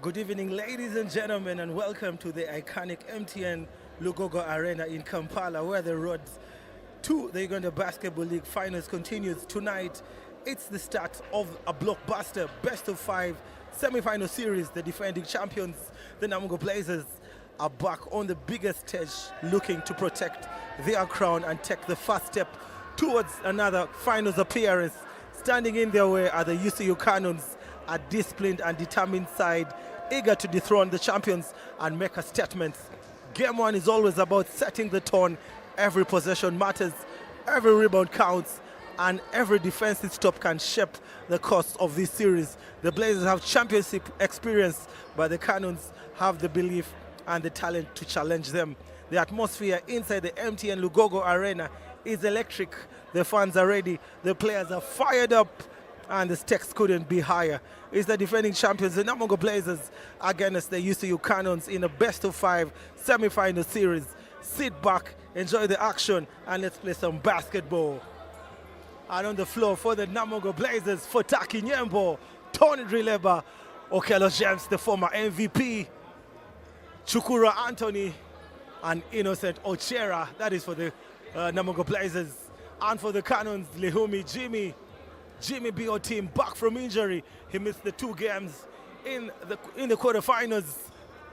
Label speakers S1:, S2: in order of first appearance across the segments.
S1: Good evening, ladies and gentlemen, and welcome to the iconic MTN Lugogo Arena in Kampala, where the road to the Uganda Basketball League Finals continues tonight. It's the start of a blockbuster best-of-5 semi-final series. The defending champions, the Namungo Blazers, are back on the biggest stage, looking to protect their crown and take the first step towards another finals appearance. Standing in their way are the UCU Canons, a disciplined and determined side, eager to dethrone the champions and make a statement. Game one is always about setting the tone. Every possession matters, every rebound counts, and every defensive stop can shape the course of this series. The Blazers have championship experience, but the Canons have the belief and the talent to challenge them. The atmosphere inside the MTN Lugogo Arena is electric. The fans are ready, the players are fired up, and the stakes couldn't be higher. It's the defending champions, the Namungo Blazers, against the UCU Canons in a best-of-5 semi-final series. Sit back, enjoy the action, and let's play some basketball. And on the floor for the Namungo Blazers, Fotaki Nyembo, Tony Drileba, Okello James, the former MVP, Chukura Anthony, and Innocent Ochera. That is for the Namungo Blazers. And for the Canons, Lihumi Jimmy B.O. team back from injury. He missed the 2 games in the quarterfinals.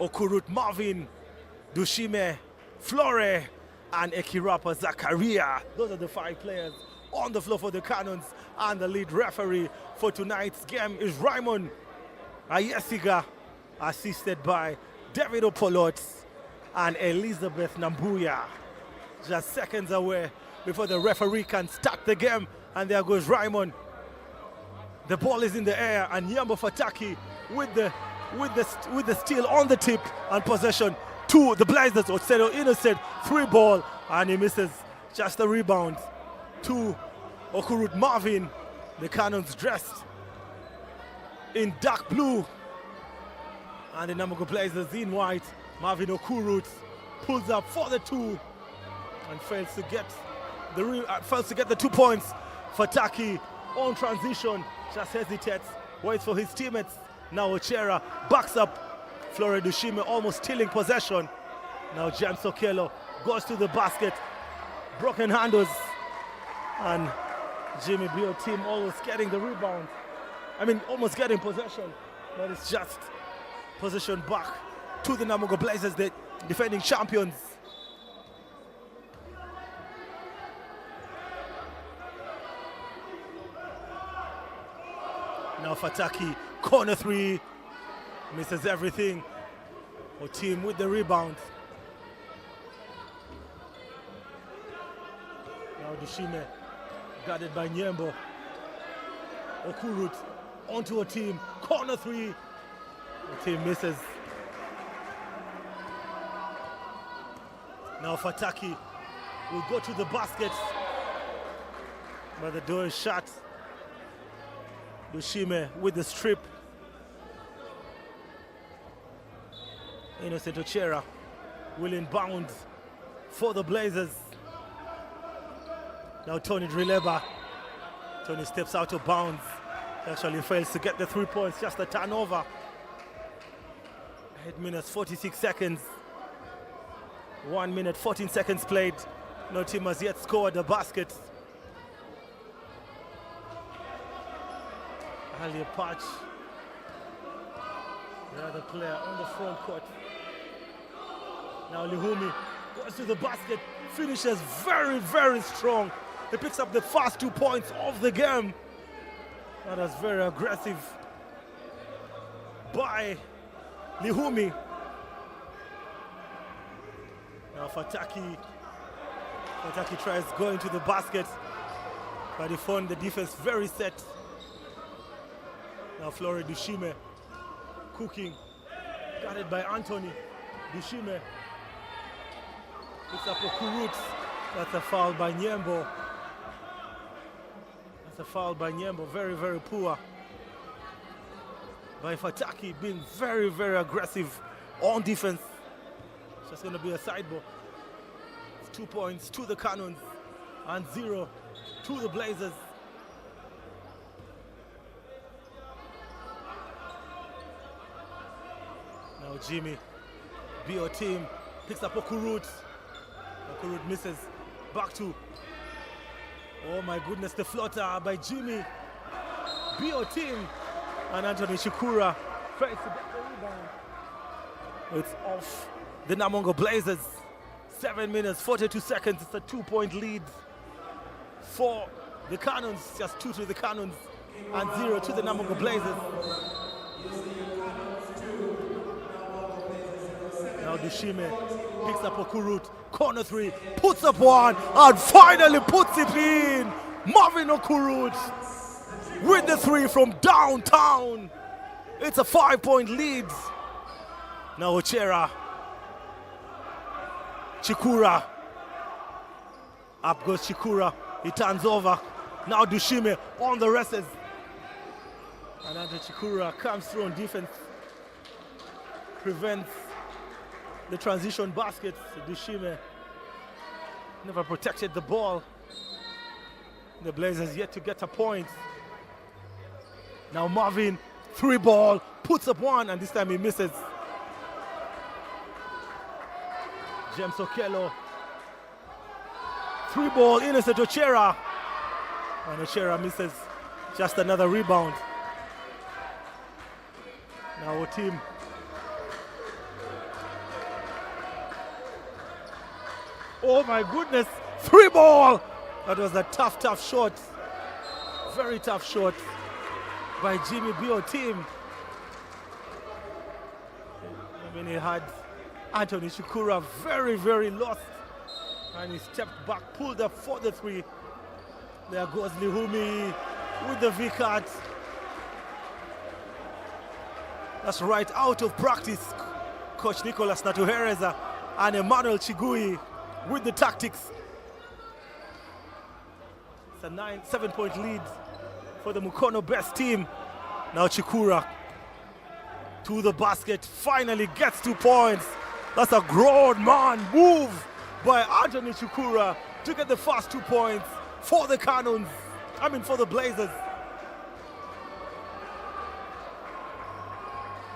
S1: Okurut Marvin, Dushime, Flore, and Ekirapa Zakaria. Those are the 5 players on the floor for the Canons. And the lead referee for tonight's game is Raymond Ayesiga, assisted by David Opolot and Elizabeth Nambuya. Just seconds away before the referee can start the game. And there goes Raymond. The ball is in the air, and Nyembo Fataki with the steal on the tip and possession to the Blazers. Otsero Innocent 3-ball, and he misses. Just a rebound to Okurut Marvin. The Canons dressed in dark blue, and the Namungo Blazers in white. Marvin Okurut pulls up for the 2 and fails to get the 2 points. Fataki on transition, just hesitates, waits for his teammates. Now Ochera backs up. Flore Dushime almost stealing possession. Now James Okello goes to the basket. Broken handles. And Jimmy B.O. team always getting the rebound. Almost getting possession. But it's just possession back to the Namungo Blazers, the defending champions. Now Fataki, corner 3, misses everything. Or team with the rebound. Now Dushime, guarded by Nyembo. Okurut onto a team, corner 3. The team misses. Now Fataki will go to the basket, but the door is shut. Dushime with the strip. Innocent Ochera will inbound for the Blazers. Now Tony Drileba. Tony steps out of bounds. Actually fails to get the 3 points, just a turnover. 8 minutes, 46 seconds. 1 minute, 14 seconds played. No team has yet scored a basket. Ali Patch, the other player on the front court. Now Lihumi goes to the basket, finishes very, very strong. He picks up the first 2 points of the game. That was very aggressive by Lihumi. Now Fataki tries going to the basket, but he found the defense very set. Now Flore Dushime cooking, guarded by Anthony. Dushime picks up Okurut. That's a foul by Nyembo. Very, very poor by Fataki, being very, very aggressive on defense. It's just going to be a side ball. It's 2 points to the Canons and 0 to the Blazers. Jimmy, BO team, picks up Okurut. Okurut misses. Back to, oh my goodness, the floater by Jimmy. BO team, and Anthony Chikura tries to get the rebound. It's off the Namungo Blazers. 7 minutes, 42 seconds. It's a 2-point lead for the Canons. Just 2 to the Canons and 0 to the Namungo Blazers. Now Dushime picks up Okurut. Corner 3, puts up 1, and finally puts it in. Marvin Okurut with the 3 from downtown. It's a 5-point lead. Now Ochera. Chikura. Up goes Chikura. He turns over. Now Dushime on the wrestles. And Andre Chikura comes through on defense. Prevents the transition basket. Dushime never protected the ball. The Blazers yet to get a point. Now Marvin, 3 ball, puts up 1, and this time he misses. James Okello, 3 ball, innocent Ochera. And Ochera misses. Just another rebound. Now our team. Oh my goodness, 3 ball. That was a tough shot. Very tough shot by Jimmy BO team. I mean, he had Anthony Chikura very lost, and he stepped back, pulled up for the 3. There goes Lihumi with the V-cut. That's right out of practice. Coach Nicolas Natuhereza and Emmanuel Chigui with the tactics. It's a 7-point lead for the Mukono best team. Now Chikura to the basket, finally gets 2 points. That's a grown man move by Anthony Chikura to get the first 2 points for the Canons. For the Blazers.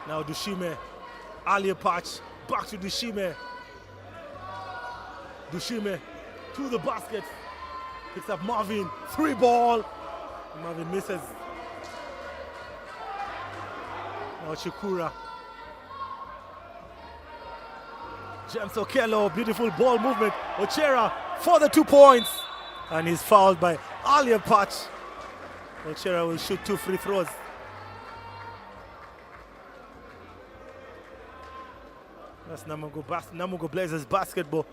S1: Now Dushime, Alia Patch, back to Dushime. Dushime to the basket, picks up Marvin, 3 ball. Marvin misses. Now Chikura. James Okello, beautiful ball movement. Ochera for the 2 points. And he's fouled by Alia Patch. Ochera will shoot 2 free throws. That's Namungo Blazers basketball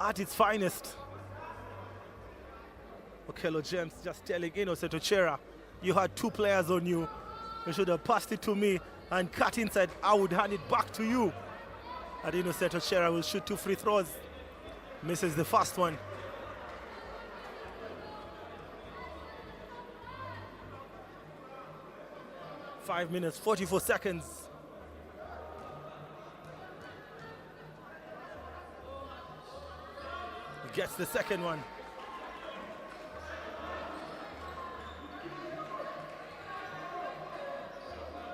S1: at its finest. Okello James just telling Innocent Ochera, you had 2 players on you. You should have passed it to me and cut inside. I would hand it back to you. And Innocent Ochera will shoot 2 free throws. Misses the first one. Five minutes, 44 seconds. He gets the second one.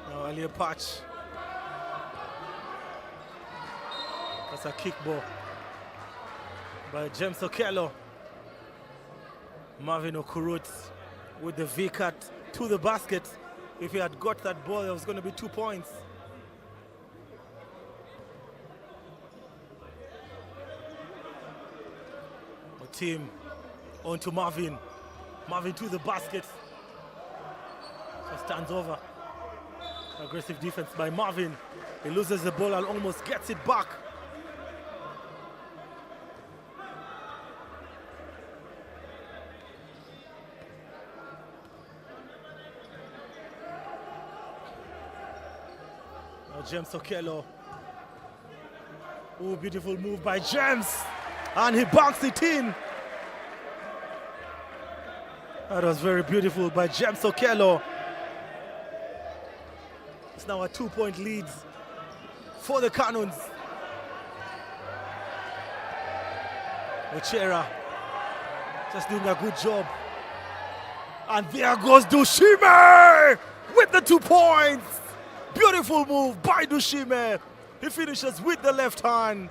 S1: Now Alia Patch. That's a kickball by James Okello. Marvin Okurut with the V-cut to the basket. If he had got that ball, there was going to be 2 points. The team on to Marvin. Marvin to the basket. So stands over. Aggressive defense by Marvin. He loses the ball and almost gets it back. James Okello. Oh, beautiful move by James. And he banks it in. That was very beautiful by James Okello. It's now a 2-point lead for the Canons. Ochera just doing a good job. And there goes Dushime with the 2 points. Beautiful move by Dushime. He finishes with the left hand.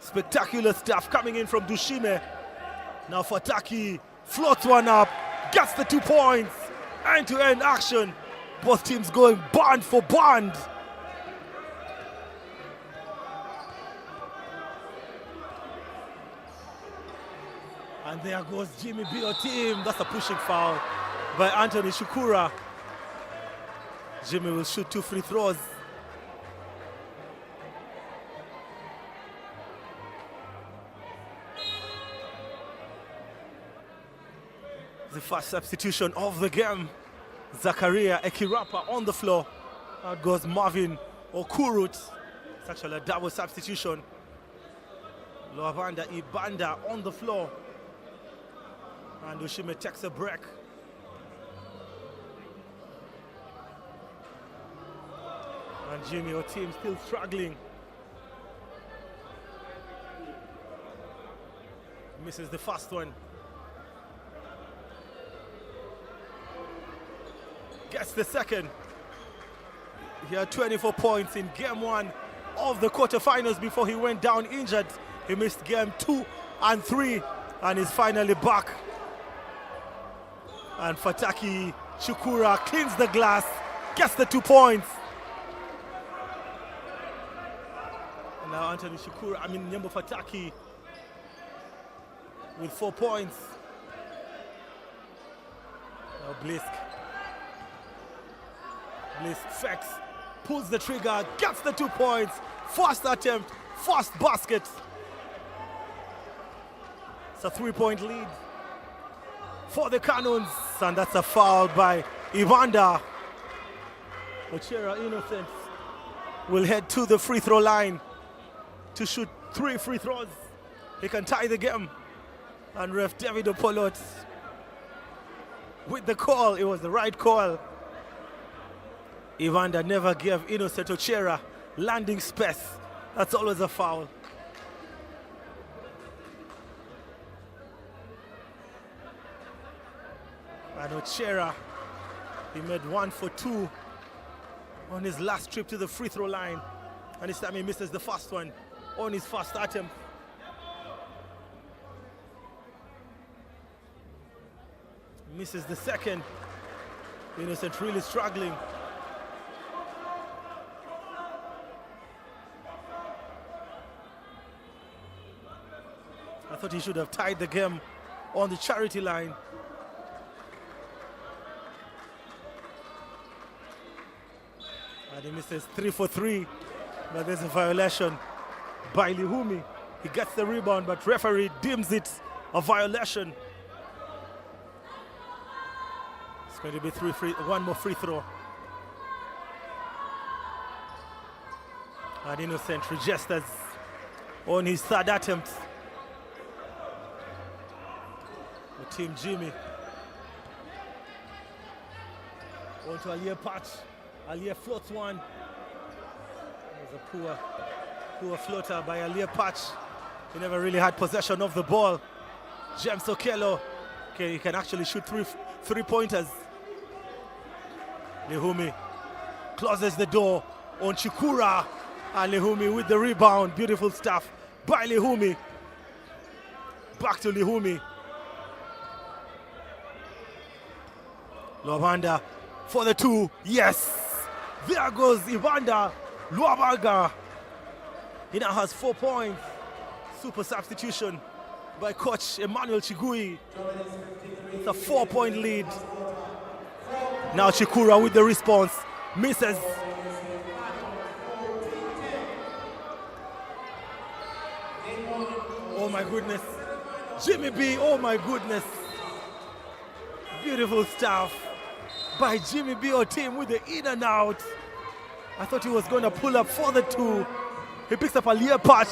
S1: Spectacular stuff coming in from Dushime. Now Fataki floats one up, gets the 2 points. End-to-end action. Both teams going band for band. And there goes Jimmy B.O. team. That's a pushing foul by Anthony Shukura. Jimmy will shoot 2 free throws. The first substitution of the game. Zakaria Ekirapa on the floor. Out goes Marvin Okurut. It's actually a double substitution. Loavanda Ibanda on the floor. And Dushime takes a break. And Jimmy, your team still struggling. Misses the first one. Gets the second. He had 24 points in game 1 of the quarterfinals before he went down injured. He missed game 2 and 3 and is finally back. And Fataki Shukura cleans the glass, gets the 2 points. And now Anthony Shukura, Nyembo Fataki with 4 points. Now Blisk fakes, pulls the trigger, gets the 2 points. First attempt, first basket. It's a 3-point lead for the Canons, and that's a foul by Ivanda. Ochera Innocent will head to the free throw line to shoot 3 free throws. He can tie the game. And ref David Opolot with the call. It was the right call. Ivanda never gave Innocent Ochera landing space. That's always a foul. And Ochera, he made 1 for 2 on his last trip to the free throw line. And this time he misses the first one on his first attempt. Misses the second. Innocent really struggling. I thought he should have tied the game on the charity line. And he misses 3 for 3, but there's a violation by Lihumi. He gets the rebound, but referee deems it a violation. It's going to be 1 more free throw. And Innocent registers on his 3rd attempt. The team Jimmy. On to Alia Patch. Alia floats one. There's a poor floater by Alia Patch. He never really had possession of the ball. James Okello, okay, he can actually shoot 3-pointers. Lihumi closes the door on Chikura, and Lihumi with the rebound. Beautiful stuff by Lihumi. Back to Lihumi. Luabanda for the 2. Yes! There goes Ivanda Luabaga. He now has 4 points. Super substitution by coach Emmanuel Chigui. It's a 4-point lead. Now Chikura with the response. Misses. Oh my goodness. Jimmy B, oh my goodness. Beautiful stuff by Jimmy B or team with the in and out. I thought he was going to pull up for the 2. He picks up Alia Patch.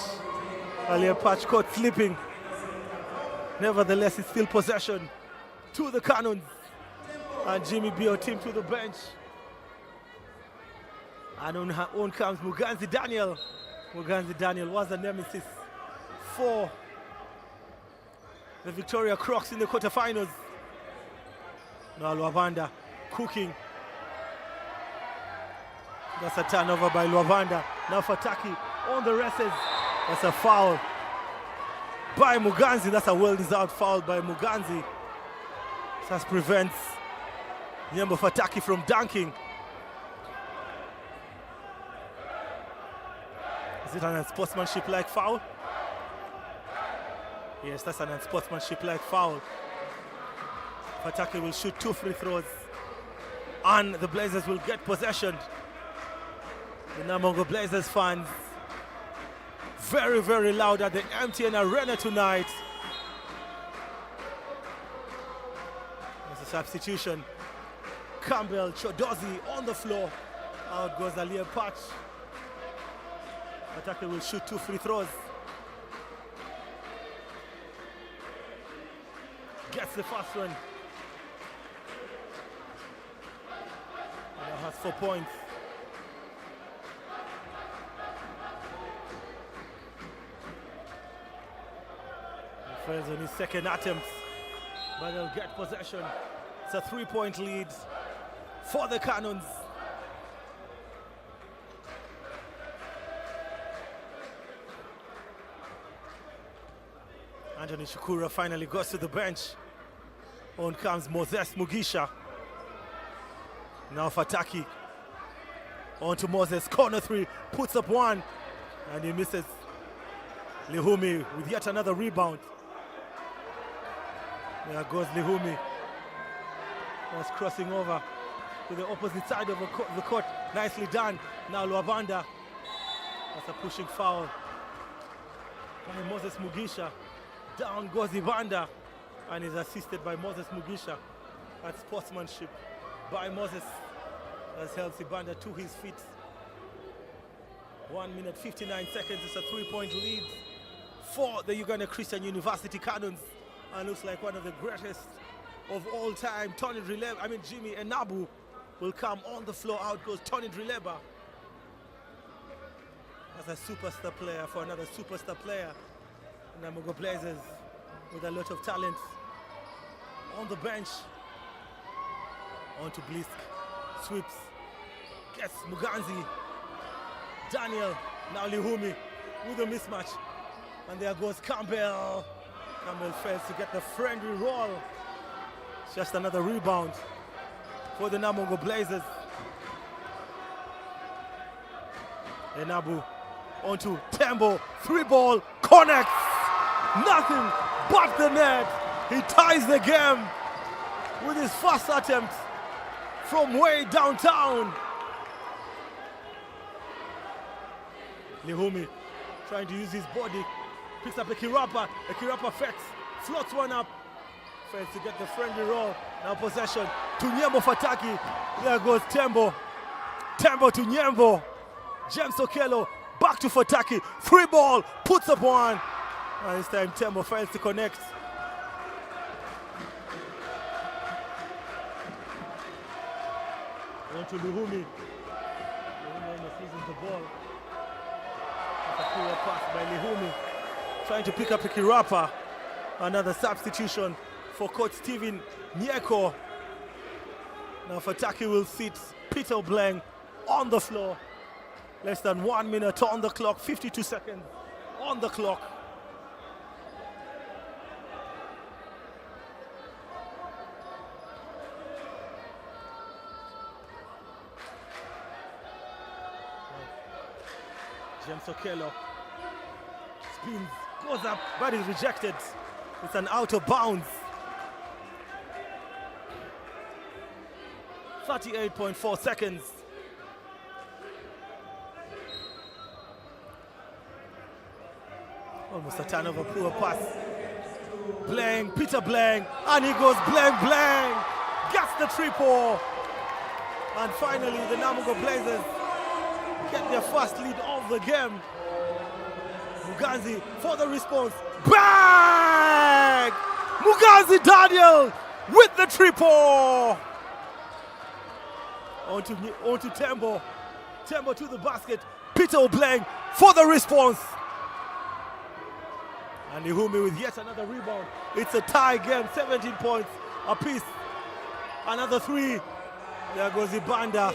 S1: Alia Patch caught slipping. Nevertheless, it's still possession to the Canons. And Jimmy B or team to the bench. And on comes Muganzi Daniel. Muganzi Daniel was a nemesis for the Victoria Crocs in the quarterfinals. Now Luabanda cooking. That's a turnover by Lwabanda. Now Fataki on the races. That's a foul by Muganzi. That's a well-deserved foul by Muganzi. This prevents Nyembo Fataki from dunking. Is it an unsportsmanship-like foul? Yes, that's an unsportsmanship-like foul. Fataki will shoot 2 free throws and the Blazers will get possession. The Namongo Blazers fans very, very loud at the MTN Arena tonight. There's a substitution. Campbell Chodozi on the floor. Out goes Aliya Patch. Fataki will shoot 2 free throws. Gets the first one. Now has 4 points. He fails on his second attempt, but they'll get possession. It's a 3-point lead for the Canons. Anthony Shukura finally goes to the bench. On comes Moses Mugisha. Now Fataki. On to Moses, corner 3, puts up 1, and he misses. Lihumi with yet another rebound. There goes Lihumi. Was crossing over to the opposite side of the court. Nicely done. Now Lwabanda. That's a pushing foul by Moses Mugisha. Down goes Ibanda and is assisted by Moses Mugisha. At sportsmanship by Moses as helps Ibanda to his feet. 1 minute 59 seconds. It's a 3-point lead for the Uganda Christian University Canons, and looks like one of the greatest of all time. Jimmy Enabu will come on the floor. Out goes Tony Drileba. That's a superstar player for another superstar player. Namongo Blazers with a lot of talent on the bench. On to Blisk. Sweeps. Gets Muganzi. Daniel. Now Lihumi with a mismatch. And there goes Campbell. Campbell fails to get the friendly roll. It's just another rebound for the Namongo Blazers. Enabu onto Tembo. 3-ball. Connects. Nothing but the net. He ties the game with his first attempt from way downtown. Lihumi trying to use his body. Picks up a Kirapa. A Kirapa fakes. Floats one up. Fails to get the friendly roll. Now possession to Nyembo Fataki. There goes Tembo. Tembo to Nyembo. James Okello back to Fataki. 3-ball. Puts up 1. And this time Tembo fails to connect. On to Lihumi. Lihumi almost loses the ball. That's a poor pass by Lihumi. Trying to pick up a Kirapa. Another substitution for coach Steven Nyeko. Now Fataki will sit Peter Blank on the floor. Less than 1 minute on the clock. 52 seconds on the clock. James Okello spins, goes up, but is rejected. It's an out of bounds. 38.4 seconds. Almost a turnover, poor pass. Blank, Peter Blank, and he goes blank, blank. Gets the triple. And finally, the Namongo Blazers get their first lead of the game. Muganzi for the response. Bang! Muganzi Daniel with the triple. On to Tembo. Tembo to the basket. Peter Oblang for the response. And Lihumi with yet another rebound. It's a tie game, 17 points apiece. Another 3. There goes Ibanda.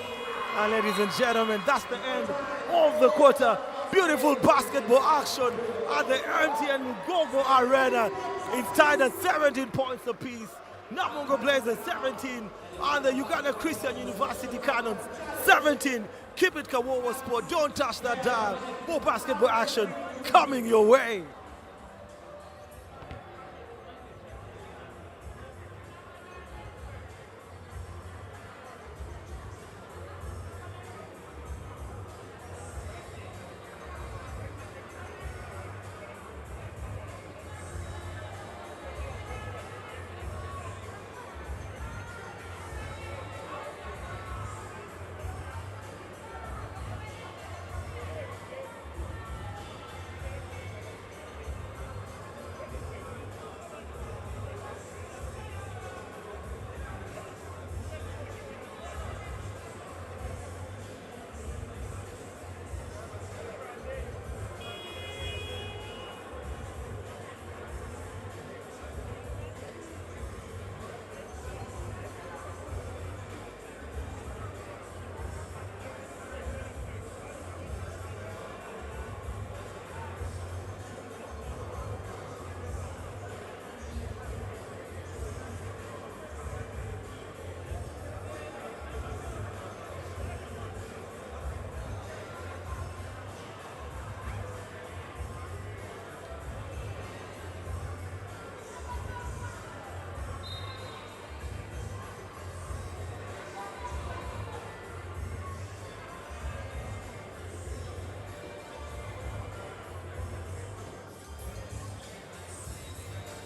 S1: And ladies and gentlemen, that's the end of the quarter. Beautiful basketball action at the MTN Lugogo Arena. It's tied at 17 points apiece. Namungo Blazers 17 and the Uganda Christian University Canons 17. Keep it Kawowo Sport. Don't touch that dial. More basketball action coming your way.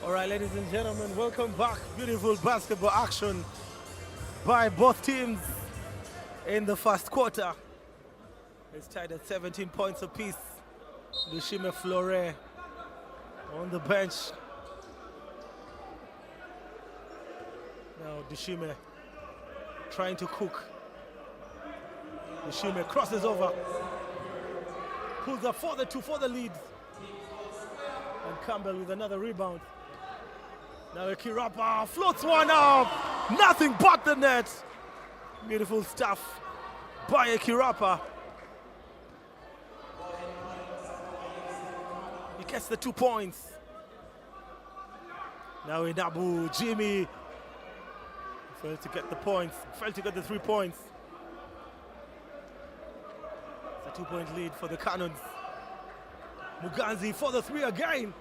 S1: All right, ladies and gentlemen, welcome back. Beautiful basketball action by both teams in the first quarter. It's tied at 17 points apiece. Dushime Flore on the bench. Now Dushime trying to cook. Dushime crosses over. Pulls up for the two for the lead. And Campbell with another rebound. Now Kirapa floats one up. Nothing but the net. Beautiful stuff by Kirapa. He gets the 2 points. Now Inabu, Jimmy failed to get the points. Failed to get the 3 points. It's a 2-point lead for the Canons. Muganzi for the 3 again.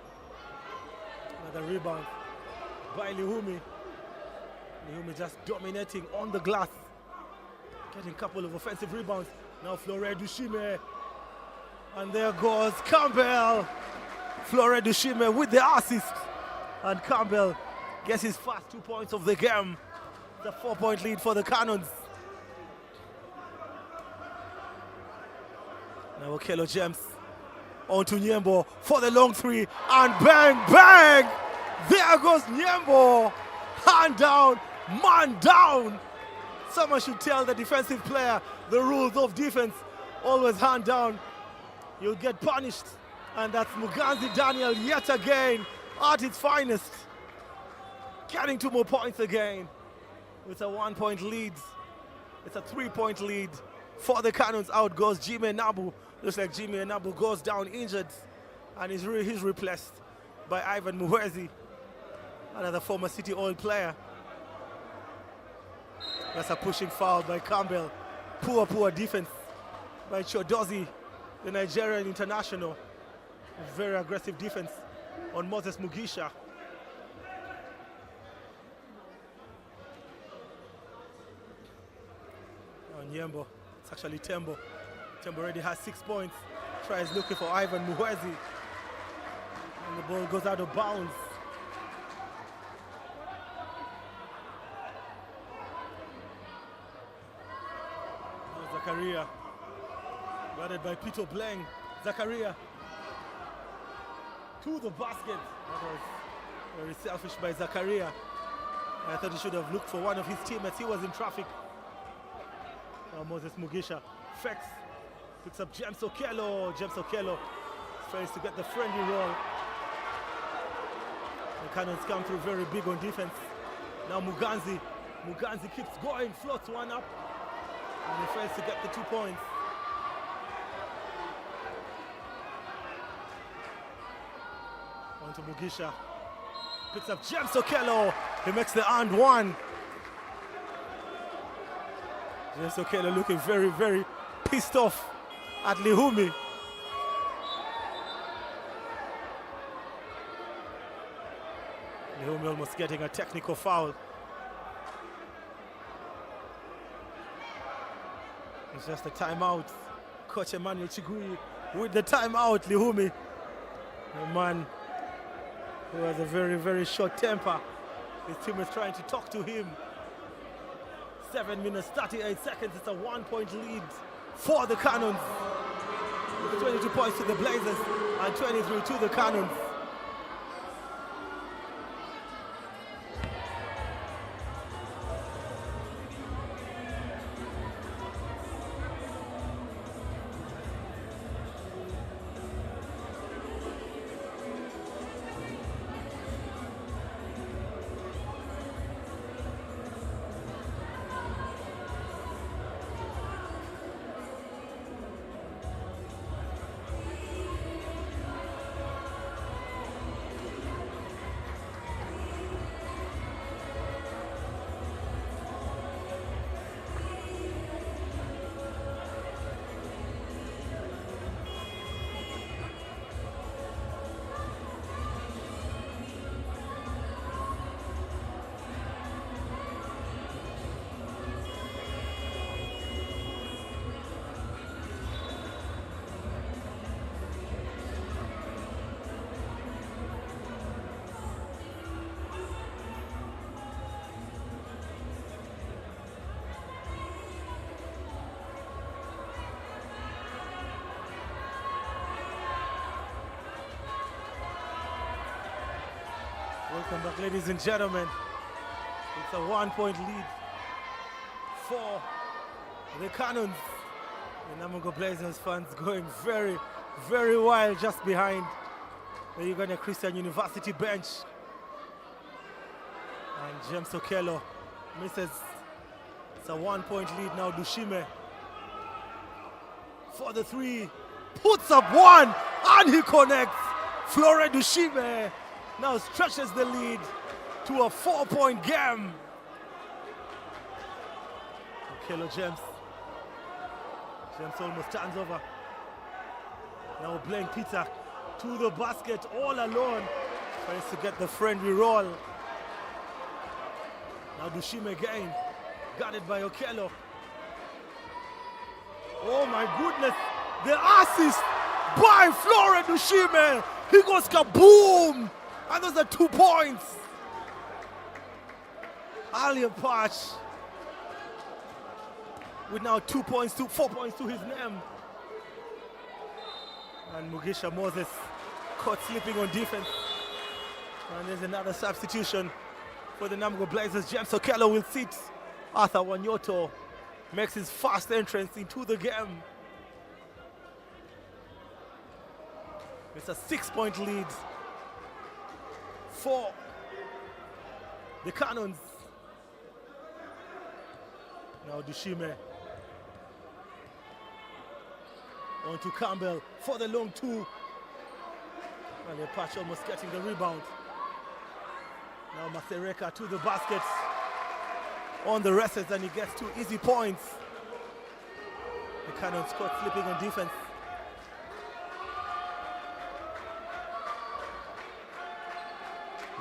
S1: Another rebound by Lihumi. Lihumi just dominating on the glass. Getting a couple of offensive rebounds. Now Flore Dushime. And there goes Campbell. Flore Dushime with the assist. And Campbell gets his first 2 points of the game. The 4-point lead for the Canons. Now Okello James on to Nyembo for the long 3. And bang, bang! There goes Nyembo. Hand down, man down. Someone should tell the defensive player the rules of defense. Always hand down. You'll get punished. And that's Muganzi Daniel yet again at its finest. Getting 2 more points again. It's a 1-point lead. It's a 3-point lead for the Canons. Out goes Jimmy Nabu. Looks like Jimmy Nabu goes down injured. And he's replaced by Ivan Muhwezi, another former City Oil player. That's a pushing foul by Campbell. Poor defense by Chodozi, the Nigerian international. A very aggressive defense on Moses Mugisha. On Nyembo, it's actually Tembo. Tembo already has 6 points. Tries looking for Ivan Muhwezi. And the ball goes out of bounds. Now Zakaria, guarded by Pito Bleng. Zakaria to the basket. That was very selfish by Zakaria. I thought he should have looked for one of his teammates. He was in traffic. Now Moses Mugisha fakes, picks up James Okello. James Okello tries to get the friendly roll. The Canons come through very big on defense. Now Muganzi keeps going, floats one up. And he fails to get the 2 points. On to Mugisha. Picks up James Okello. He makes the and one. James Okello looking very, very pissed off at Lihumi. Lihumi almost getting a technical foul. It's just a timeout. Coach Emmanuel Chigui with the timeout. Lihumi, a man who has a very, very short temper. His team is trying to talk to him. 7 minutes, 38 seconds. It's a 1-point lead for the Canons. 22 points to the Blazers and 23 to the Canons. Welcome back, ladies and gentlemen. It's a 1-point lead for the Canons. The Namungo Blazers fans going very, very wild just behind the Uganda Christian University bench. And James Okello misses. It's a 1-point lead now. Dushime for the 3. Puts up 1 and he connects. Flore Dushime now stretches the lead to a 4-point game. Okello James. James almost turns over. Now Blaine Peter to the basket all alone. Tries to get the friendly roll. Now Dushime again. Guarded by Okello. Oh my goodness. The assist by Flore Dushime. He goes kaboom. And those are 2 points. Alia Patch with now 4 points to his name. And Mugisha Moses caught slipping on defense. And there's another substitution for the Namungo Blazers. James Okello will sit. Arthur Wanyoto makes his first entrance into the game. It's a 6-point lead for the Canons. Now Dushime on to Campbell for the long 2. And the patch almost getting the rebound. Now Masereka to the basket on the wrestles and he gets 2 easy points. The Canons caught slipping on defense.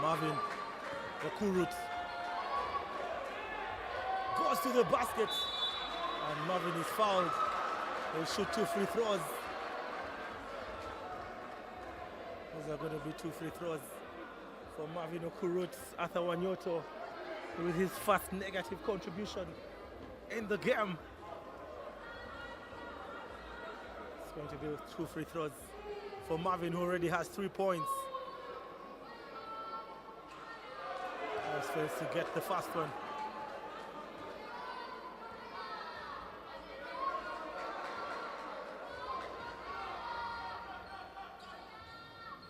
S1: Marvin Okurut goes to the basket and Marvin is fouled. He'll shoot 2 free throws. Those are going to be 2 free throws for Marvin Okurut. Arthur Wanyoto with his first negative contribution in the game. It's going to be 2 free throws for Marvin, who already has 3 points. Fails to get the first one.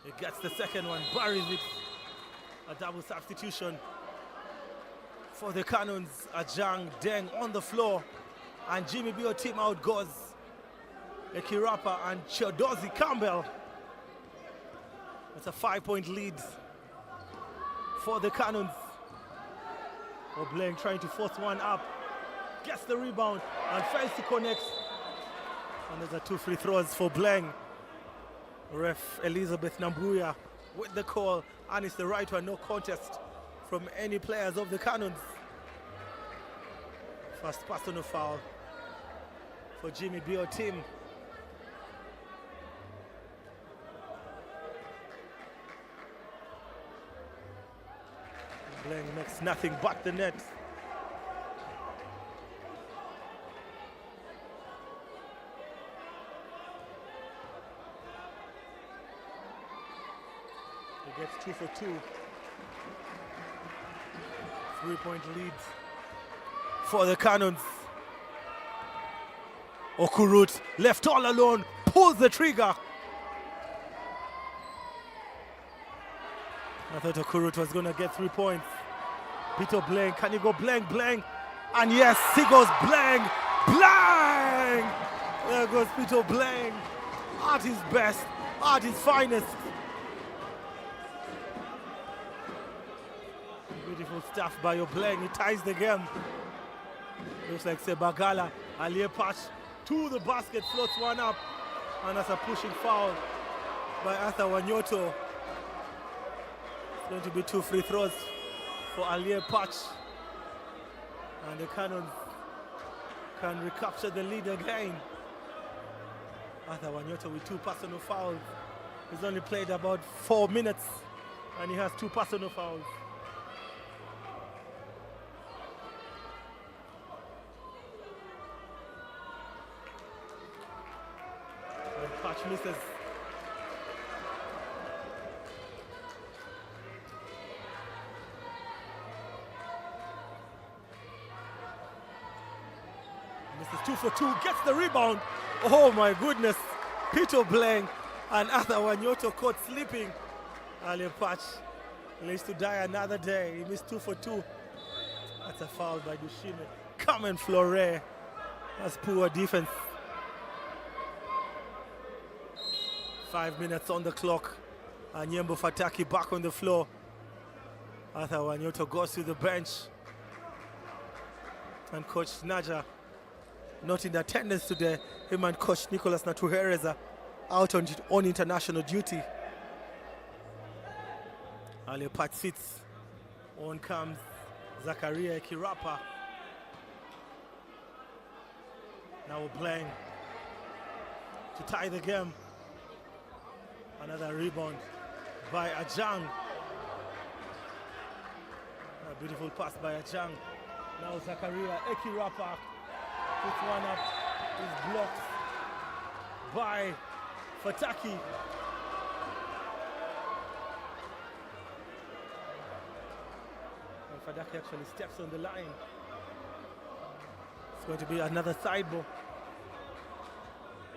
S1: He gets the second one, buries it. A double substitution for the Canons. Ajang Deng on the floor. And Jimmy Bio team out goes Ekirapa and Chodozi Campbell. It's a 5-point lead for the Canons. Obleng trying to force one up. Gets the rebound and fails to connect. And there's a 2 free throws for Bleng. Ref Elizabeth Nambuya with the call, and it's the right one, no contest from any players of the Canons. First personal foul for Jimmy Bio team. Bleng makes nothing but the net. He gets 2 for 2. 3-point lead for the Canons. Okurut left all alone, pulls the trigger. I thought Okurut was going to get 3 points. Peter Bleng, can he go Bleng? And yes, he goes Bleng! There goes Peter Bleng, at his best, at his finest. Beautiful stuff by Obleng, he ties the game. Looks like Sebagala, Alie Patch to the basket, floats one up, and that's a pushing foul by Arthur Wanyoto. It's going to be 2 free throws for Alie Patch. And the Canons can recapture the lead again. Arthur Wanyoto with 2 personal fouls. He's only played about 4 minutes and he has 2 personal fouls. And Patch misses. This is 2 for 2, gets the rebound. Oh my goodness, Peter Bleng and Arthur Wanyoto caught sleeping. Alie Patch lays to die another day. He missed 2 for 2. That's a foul by Dushime. Carmen Flore. That's poor defense. 5 minutes on the clock. And Nyembo Fataki back on the floor. Arthur Wanyoto goes to the bench. And Coach Naja not in attendance today. Him and Coach Nicholas Natuhereza out on international duty. Alie Patch sits. On comes Zakaria Ekirapa. Now Bleng to tie the game. Another rebound by Ajang. A beautiful pass by Ajang. Now Zakaria Ekirapa puts one up, is blocked by Fataki. And Fataki actually steps on the line. It's going to be another side ball.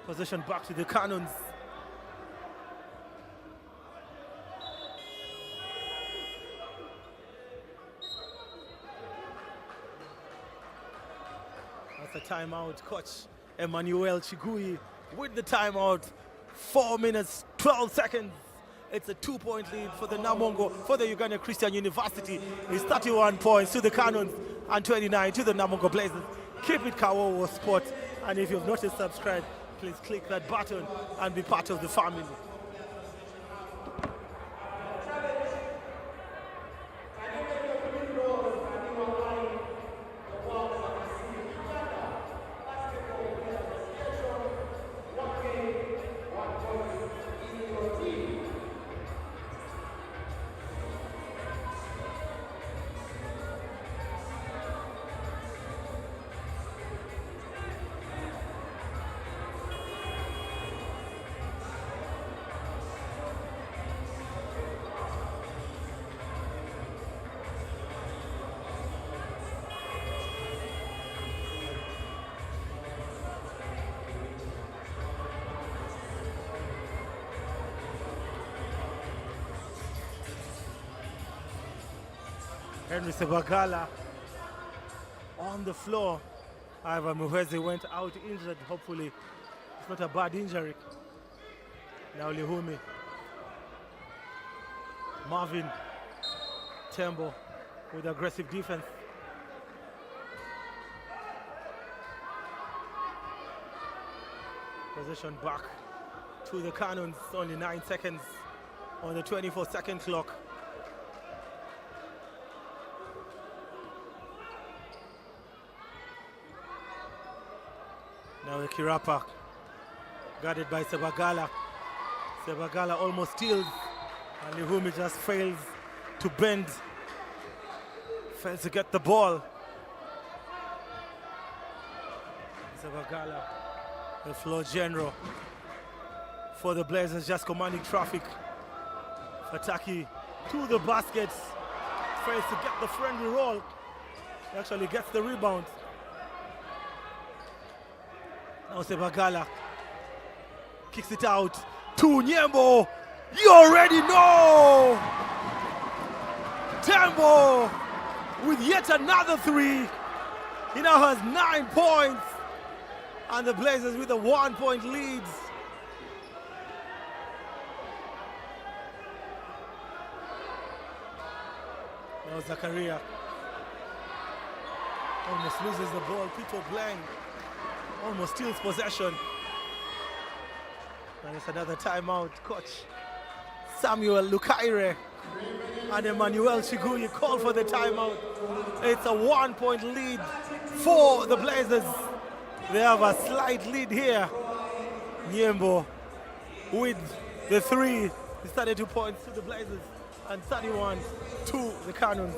S1: Possession back to the Canons. A timeout. Coach Emmanuel Chigui with the timeout. 4 minutes 12 seconds. It's a 2-point lead for the Namongo, for the Uganda Christian University. It's 31 points to the Canons and 29 to the Namongo Blazers. Keep it Kawowo Sports, and if you've not yet subscribed, please click that button and be part of the family. Henry Sebagala on the floor, However, Muhwezi went out injured. Hopefully, it's not a bad injury. Now Lihumi. Marvin. Tembo with aggressive defense. Possession back to the Canons. Only 9 seconds on the 24-second clock. Now Kirapa, guarded by Sebagala. Sebagala almost steals, and Lihumi just fails to bend. Fails to get the ball. Sebagala, the floor general for the Blazers, just commanding traffic. Fataki to the basket. Fails to get the friendly roll. He actually gets the rebound. Now Sebagala kicks it out to Nyembo. You already know! Tembo with yet another three. He now has 9 points. And the Blazers with a 1-point lead. Now Zakaria almost loses the ball. Peter Blank almost steals possession. And it's another timeout. Coach Samuel Lukaire and Emmanuel Chiguyi call for the timeout. It's a 1-point lead for the Blazers. They have a slight lead here. Nyembo with the three. It's 32 points to the Blazers and 31 to the Canons.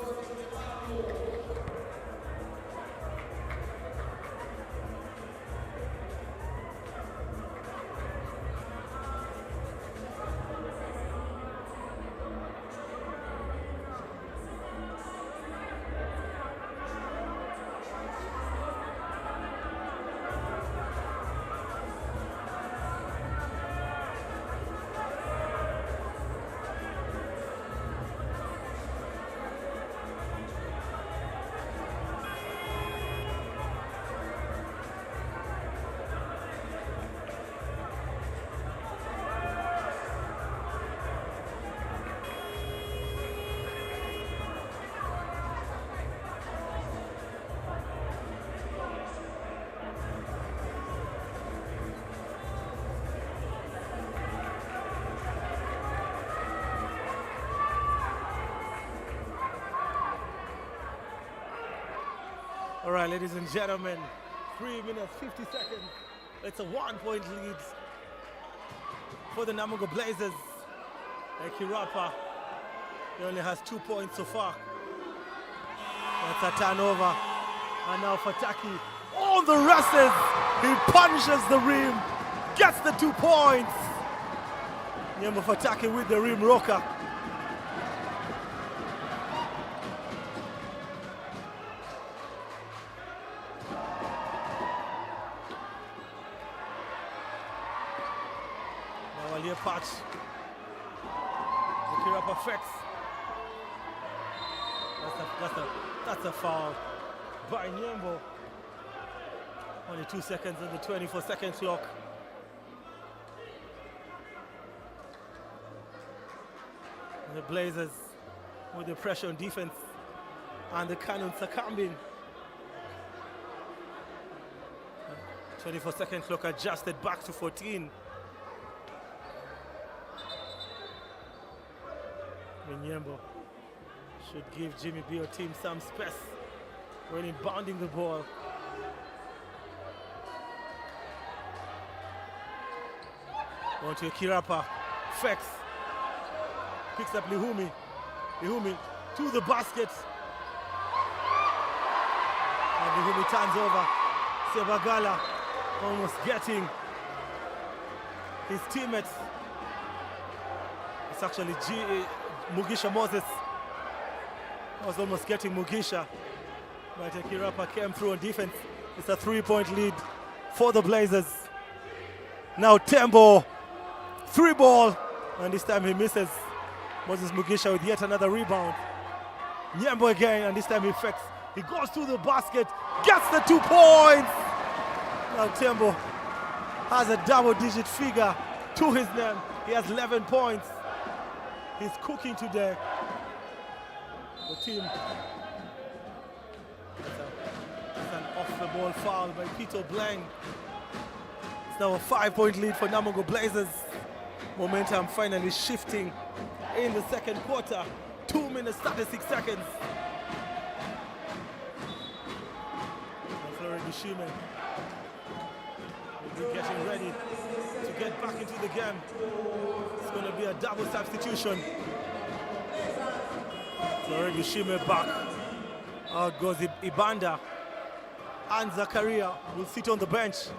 S1: All right, ladies and gentlemen, 3 minutes, 50 seconds. It's a 1-point lead for the Namungo Blazers. Kirapa, he only has 2 points so far. That's a turnover. And now Fataki on the races. He punishes the rim, gets the 2 points. Nyembo Fataki with the rim rocker. Patch. Kirapa affects. That's a foul by Nyembo. Only 2 seconds on the 24-second clock. And the Blazers with the pressure on defense, and the Canons succumbing. 24-second clock adjusted back to 14. Nyembo should give Jimmy Bio team some space when inbounding the ball. On to Kirapa, Fex, picks up Lihumi, Lihumi to the basket. And Lihumi turns over. Sebagala almost getting his teammates. It's actually Mugisha Moses was almost getting Mugisha, but Kirapa came through on defense. It's a 3-point lead for the Blazers. Now Tembo, 3 ball, and this time he misses. Moses Mugisha with yet another rebound. Nyembo again, and this time he affects He goes to the basket, gets the 2 points. Now Tembo has a double-digit figure to his name. He has 11 points. He's cooking today. The team. It's an off-the-ball foul by Peter Blank. It's now a 5-point lead for Namungo Blazers. Momentum finally shifting in the second quarter. 2 minutes, 36 seconds. Shime will be getting ready to get back into the game. It's going to be a double substitution. So already Shime back. Out goes Ibanda. And Zakaria will sit on the bench.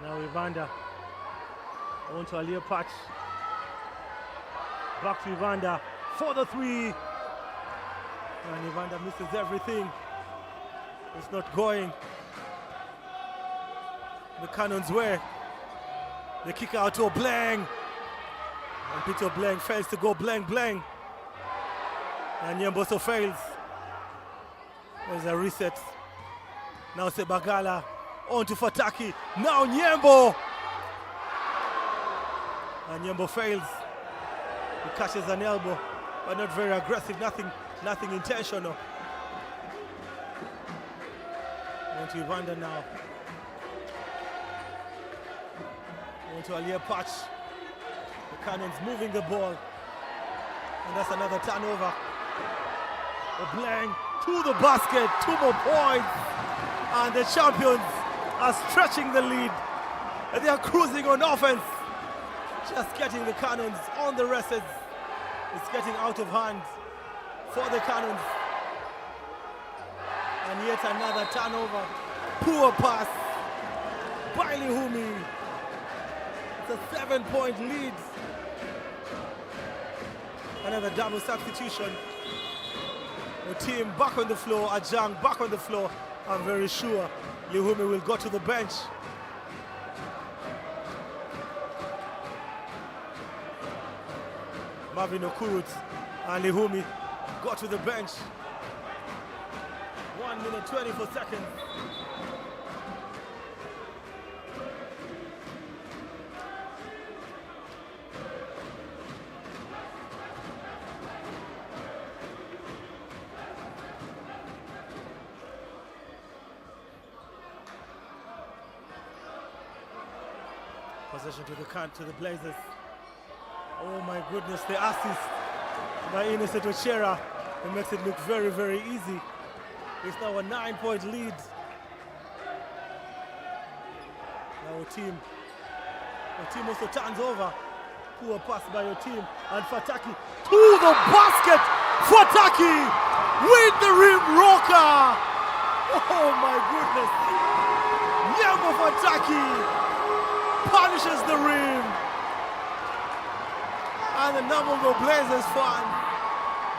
S1: Now Ivanda onto Alia Patch. Back to Ivanda for the 3. And Ivanda misses everything. It's not going the Canons' way. They kick out to Blank. And Peter Blank fails to go Blank. And Nyemboso fails. There's a reset. Now Sebagala. On to Fataki, now Nyembo! And Nyembo fails. He catches an elbow, but not very aggressive, nothing intentional. On to Ivanda now. On to Alia Patch. The Canons moving the ball. And that's another turnover. Blank to the basket, 2 more points. And the champions are stretching the lead. They are cruising on offense. Just getting the Canons on the wrestles. It's getting out of hand for the Canons. And yet another turnover. Poor pass by Lihumi. It's a 7-point lead. Another double substitution. The team back on the floor, Ajang back on the floor. I'm very sure Lihumi will go to the bench. Marvin Okurut and Lihumi go to the bench. 1 minute 24 seconds. Possession to the Blazers. Oh my goodness, the assist by Innocent Ochera. It makes it look very, very easy. It's now a 9-point lead. Now the team also turns over. Poor pass by your team. And Fataki to the basket. Fataki with the rim rocker. Oh my goodness. Nyembo Fataki punishes the rim. And the Namungo Blazers fan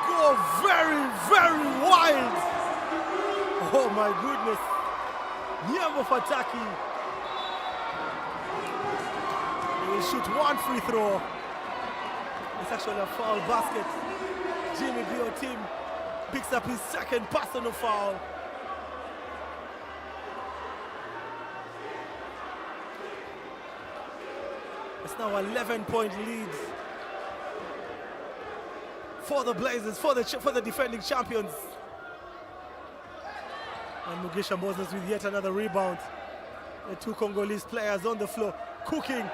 S1: go very, very wild. Oh my goodness. Nyembo Fataki. He will shoot 1 free throw. It's actually a foul basket. Jimmy Bio team picks up his second personal foul. It's now 11-point lead for the Blazers, for the defending champions. And Mugisha Moses with yet another rebound. The 2 Congolese players on the floor cooking.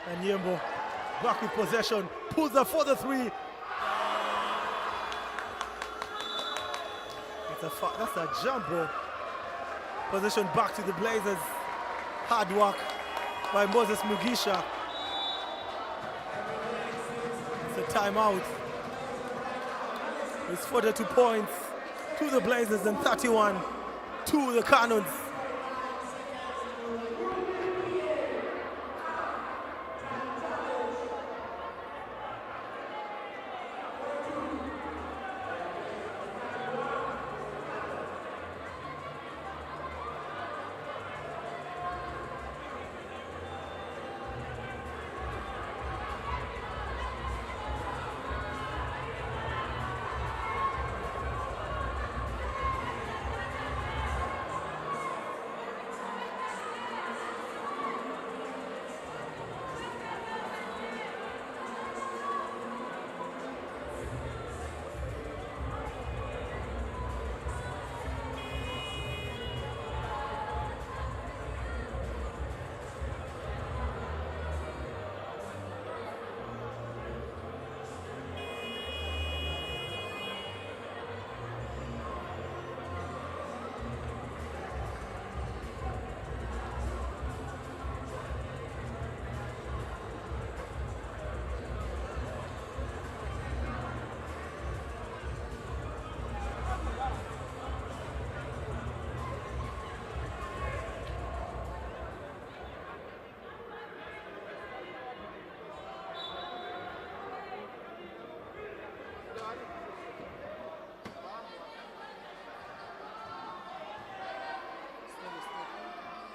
S1: And Nyembo back with possession, pulls up for the 3. That's a jump ball. Possession back to the Blazers. Hard work by Moses Mugisha. It's a timeout. It's 42 points to the Blazers and 31 to the Canons.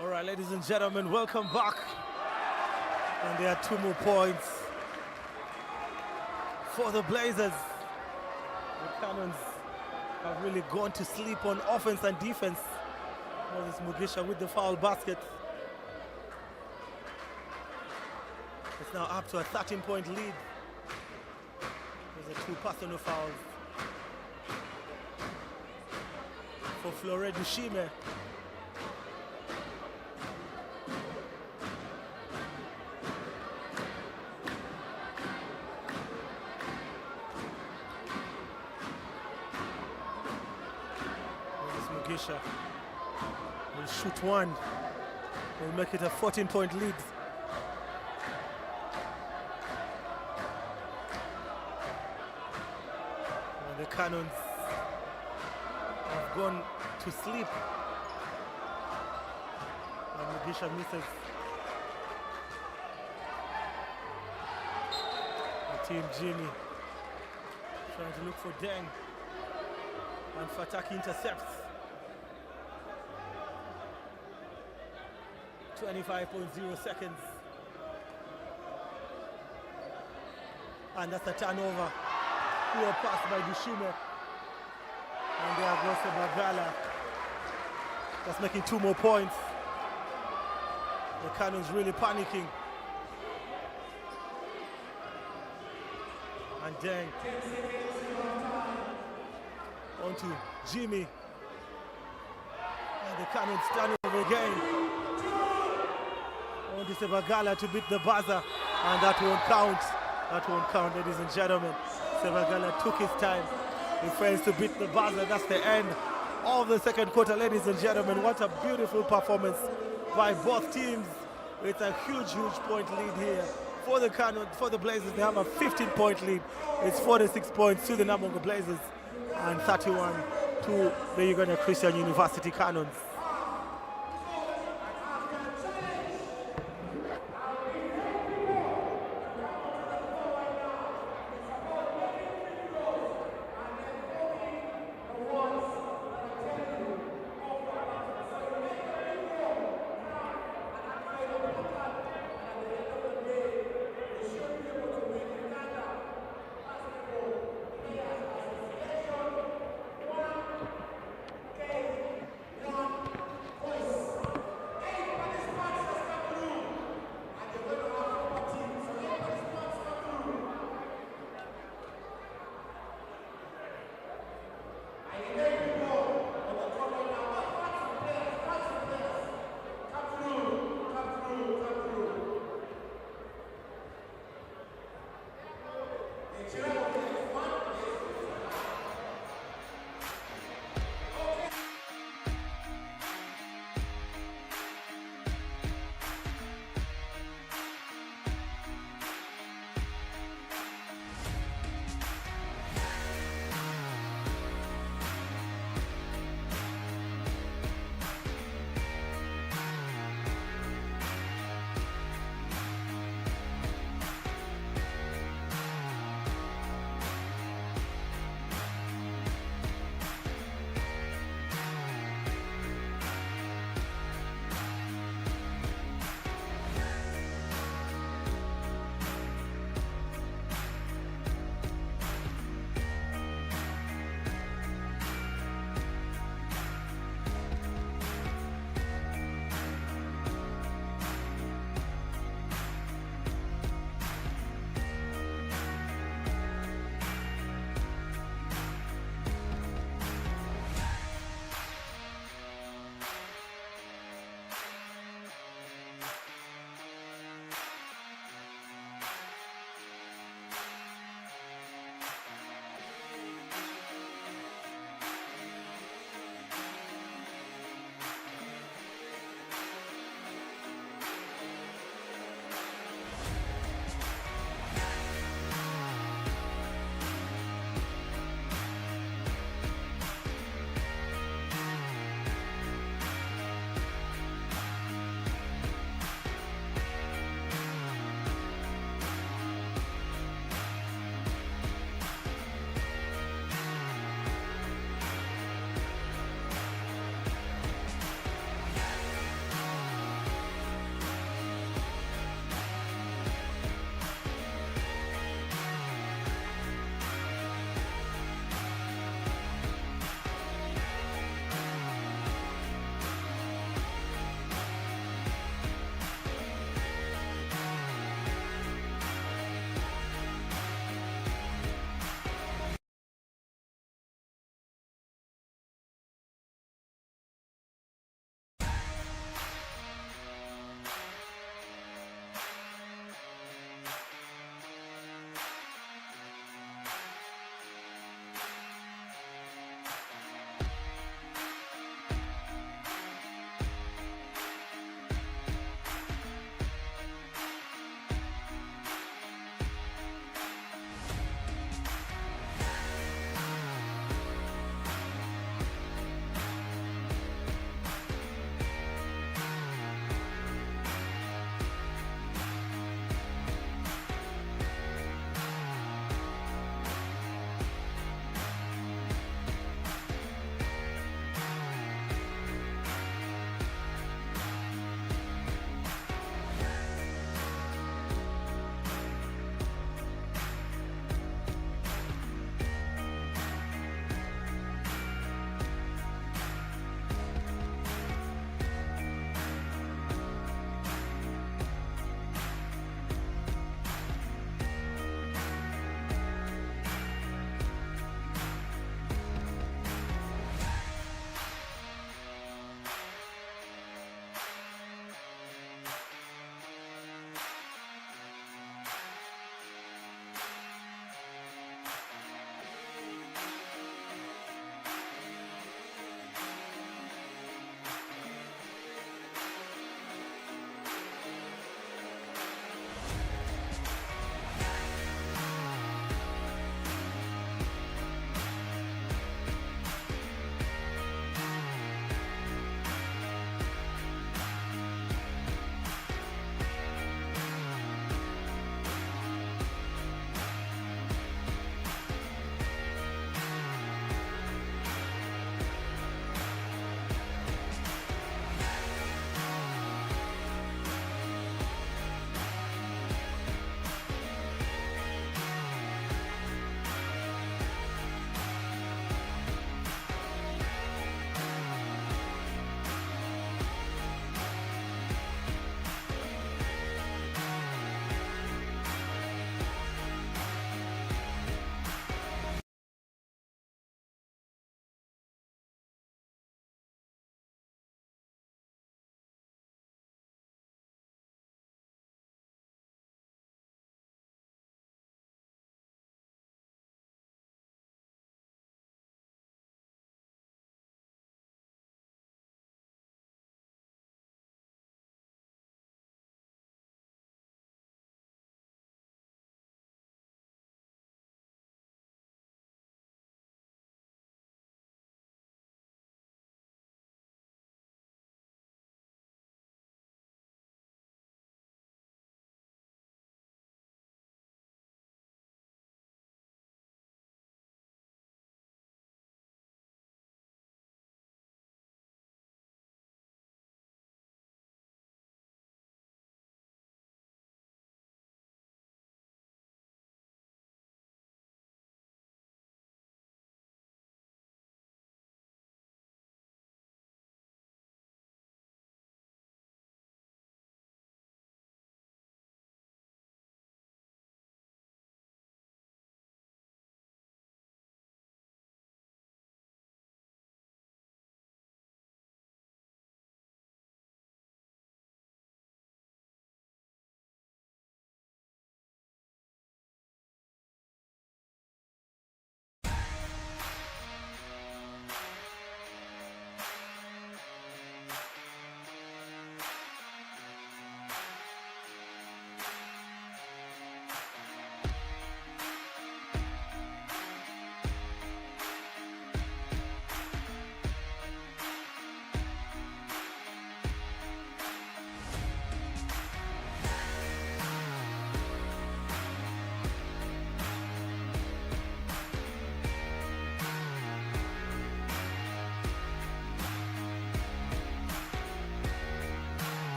S1: All right, ladies and gentlemen, welcome back. And there are 2 more points for the Blazers. The Canons have really gone to sleep on offense and defense. Moses Mugisha with the foul basket. It's now up to a 13-point lead. There's a 2 personal fouls for Flore Dushime. Mugisha will shoot 1. Will make it a 14-point lead. And the Canons have gone to sleep. And Mugisha misses. The team Jimmy trying to look for Deng. And Fataki intercepts. 25.0 seconds. And that's a turnover. Poor pass by Dushime. And there goes Bagala. That's making 2 more points. The Canons really panicking. And Deng. On to Jimmy. And the Canons turnover again. On to Sebagala to beat the buzzer. And that won't count. That won't count, ladies and gentlemen. Sebagala took his time. He fails to beat the buzzer. That's the end of the second quarter, ladies and gentlemen. What a beautiful performance by both teams. It's a huge, huge point lead here for the Canons, for the Blazers. They have a 15-point lead. It's 46 points to the Namongo Blazers and 31 to the Uganda Christian University Canons.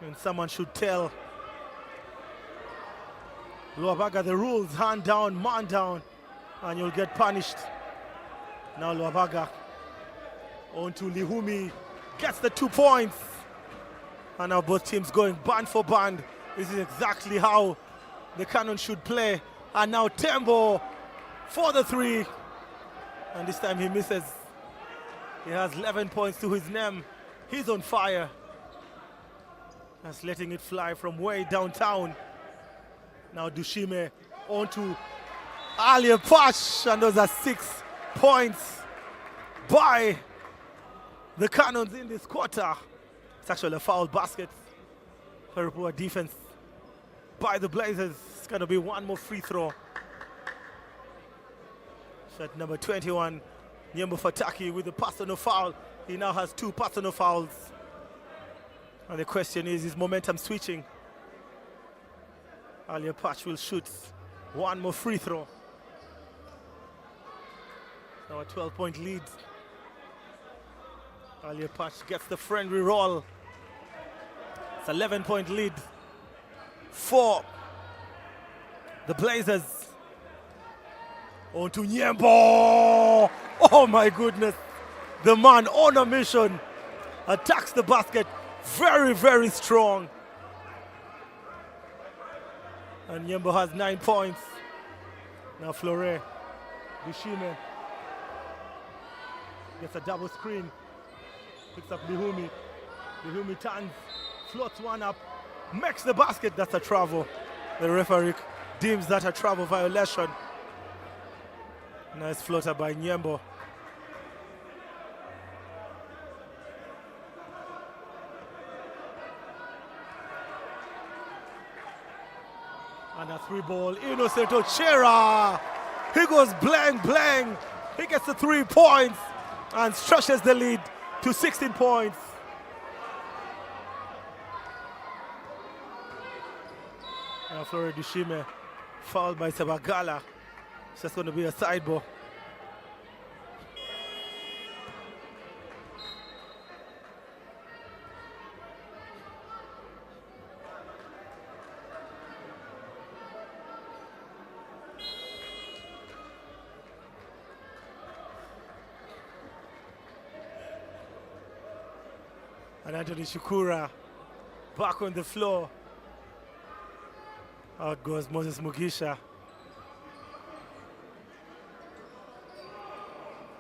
S1: And someone should tell Luabaga the rules: hand down, man down, and you'll get punished. Now Luabaga on to Lihumi, gets the 2 points. And now both teams going band for band. This is exactly how the Canons should play. And now Tembo for the 3. And this time he misses. He has 11 points to his name. He's on fire. That's letting it fly from way downtown. Now Dushime on to Alia Pash, and those are 6 points by the Canons in this quarter. It's actually a foul basket. Very poor defense by the Blazers. It's going to be one more free throw. Shot number 21, Nyembo Fataki with the personal foul. He now has 2 personal fouls. And the question is momentum switching? Alia Patch will shoot one more free throw. Now a 12-point lead. Alia Patch gets the friendly roll. It's 11-point lead for the Blazers. On to Nyembo! Oh my goodness. The man on a mission attacks the basket. Very, very strong. And Nyembo has 9 points. Now Flore, Dushime gets a double screen. Picks up Lihumi. Lihumi turns, floats one up, makes the basket. That's a travel. The referee deems that a travel violation. Nice floater by Nyembo. And a 3-ball, Innocent Ochera. He goes blank, blank. He gets the 3 points and stretches the lead to 16 points. Now Flore Dushime, fouled by Sebagala. It's just going to be a side ball. And Anthony Shukura back on the floor. Out goes Moses Mugisha.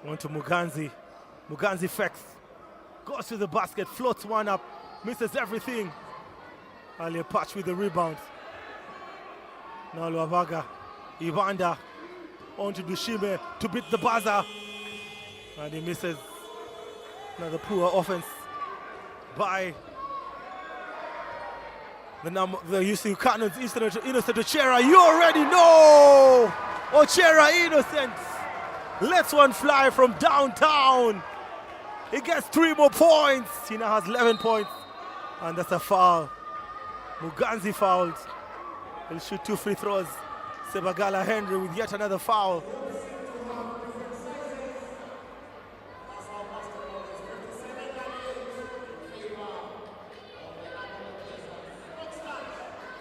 S1: On to Muganzi. Muganzi fakes. Goes to the basket, floats one up, misses everything. Alia Patch with the rebound. Now Luabaga. Ibanda. On to Dushime to beat the buzzer. And he misses. Another poor offense by the UCU Canons. Innocent Ochera, you already know! Ochera Innocent lets one fly from downtown. He gets 3 more points. He now has 11 points. And that's a foul. Muganzi fouled. He'll shoot 2 free throws. Sebagala Henry with yet another foul.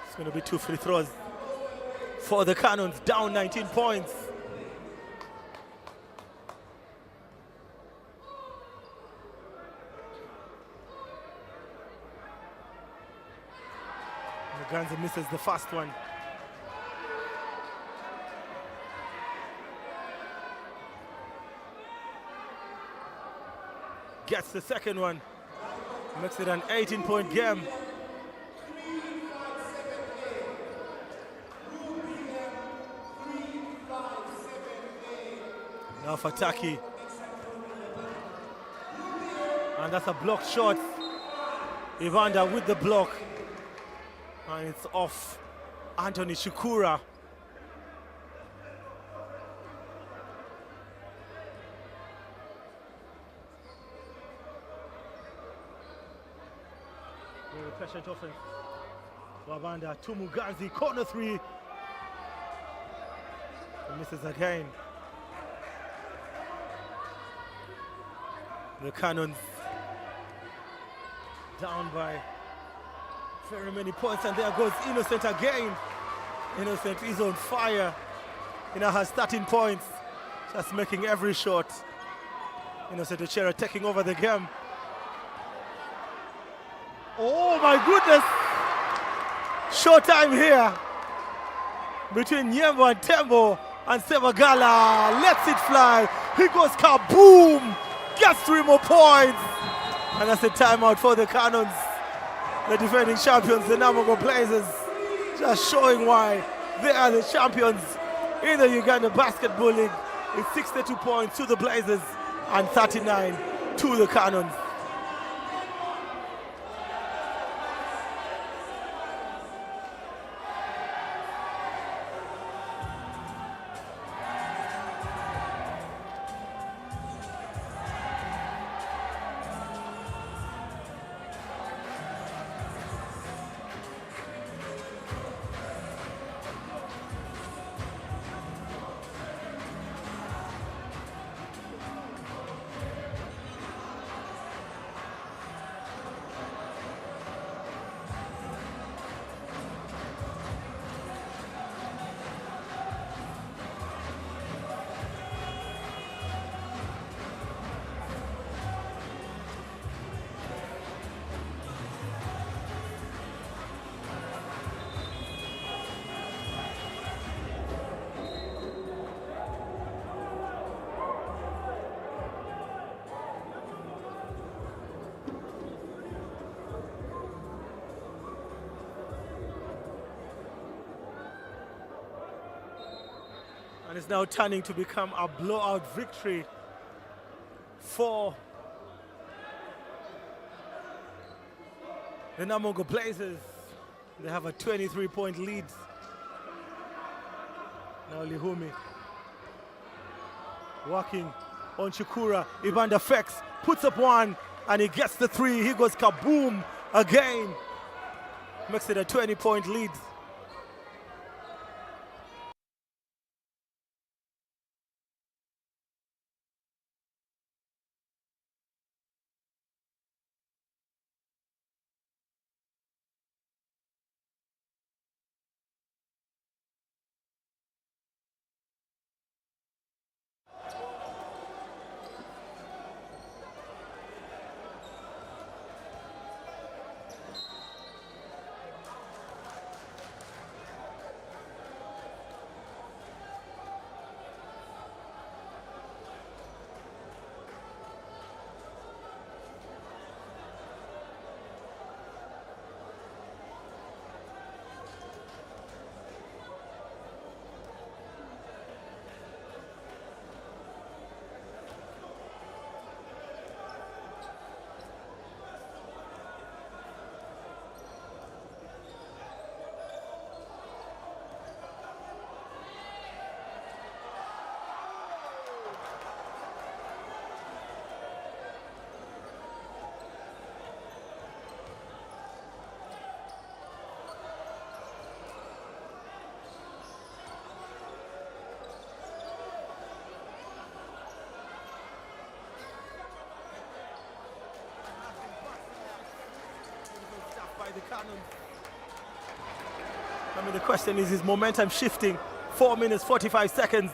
S1: It's going to be 2 free throws for the Canons, down 19 points. Muganzi misses the first one. Gets the second one. Makes it an 18-point game. Now Fataki. And that's a blocked shot. Evander with the block. And it's off Anthony Shukura. Very patient offense. Wabanda to Muganzi, corner 3. He misses again. The Canons down by Very many points, and there goes Innocent again. Innocent is on fire. He now has 13 points, just making every shot. Innocent Ochera taking over the game. Oh my goodness! Showtime here between Nyembo and Tembo, and Sebagala lets it fly. He goes kaboom! Gets 3 more points! And that's a timeout for the Canons. The defending champions, the Namungo Blazers, just showing why they are the champions in the Uganda Basketball League. It's 62 points to the Blazers and 39 to the Canons. And it's now turning to become a blowout victory for the Namungo Blazers. They have a 23-point lead. Now Lihumi working on Shukura. Ibanda Fex puts up one and he gets the 3. He goes kaboom again. Makes it a 20-point lead. The Canons. I mean, the question is momentum shifting? 4 minutes, 45 seconds.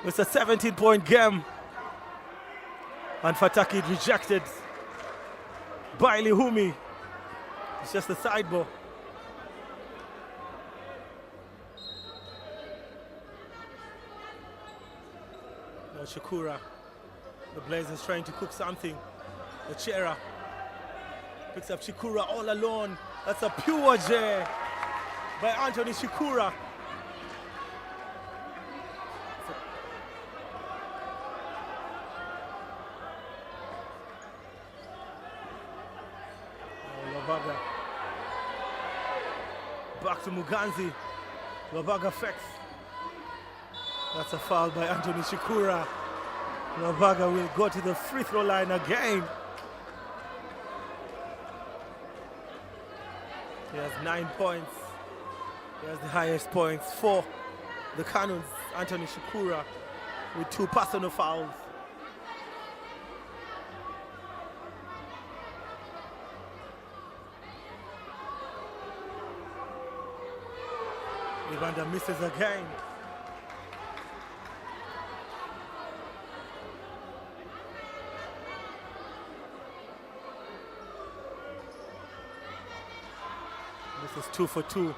S1: It's a 17-point game. And Fataki rejected by Lihumi. It's just a side ball. Now Shukura. The Blazers trying to cook something. Ochera picks up Shukura all alone. That's a pure J by Anthony Shukura. Labaga. Back to Muganzi. Labaga Fex. That's a foul by Anthony Shukura. Labaga will go to the free throw line again. He has 9 points. He has the highest points for the Canons, Anthony Shukura, with 2 personal fouls. Evander misses again. This is 2 for 2.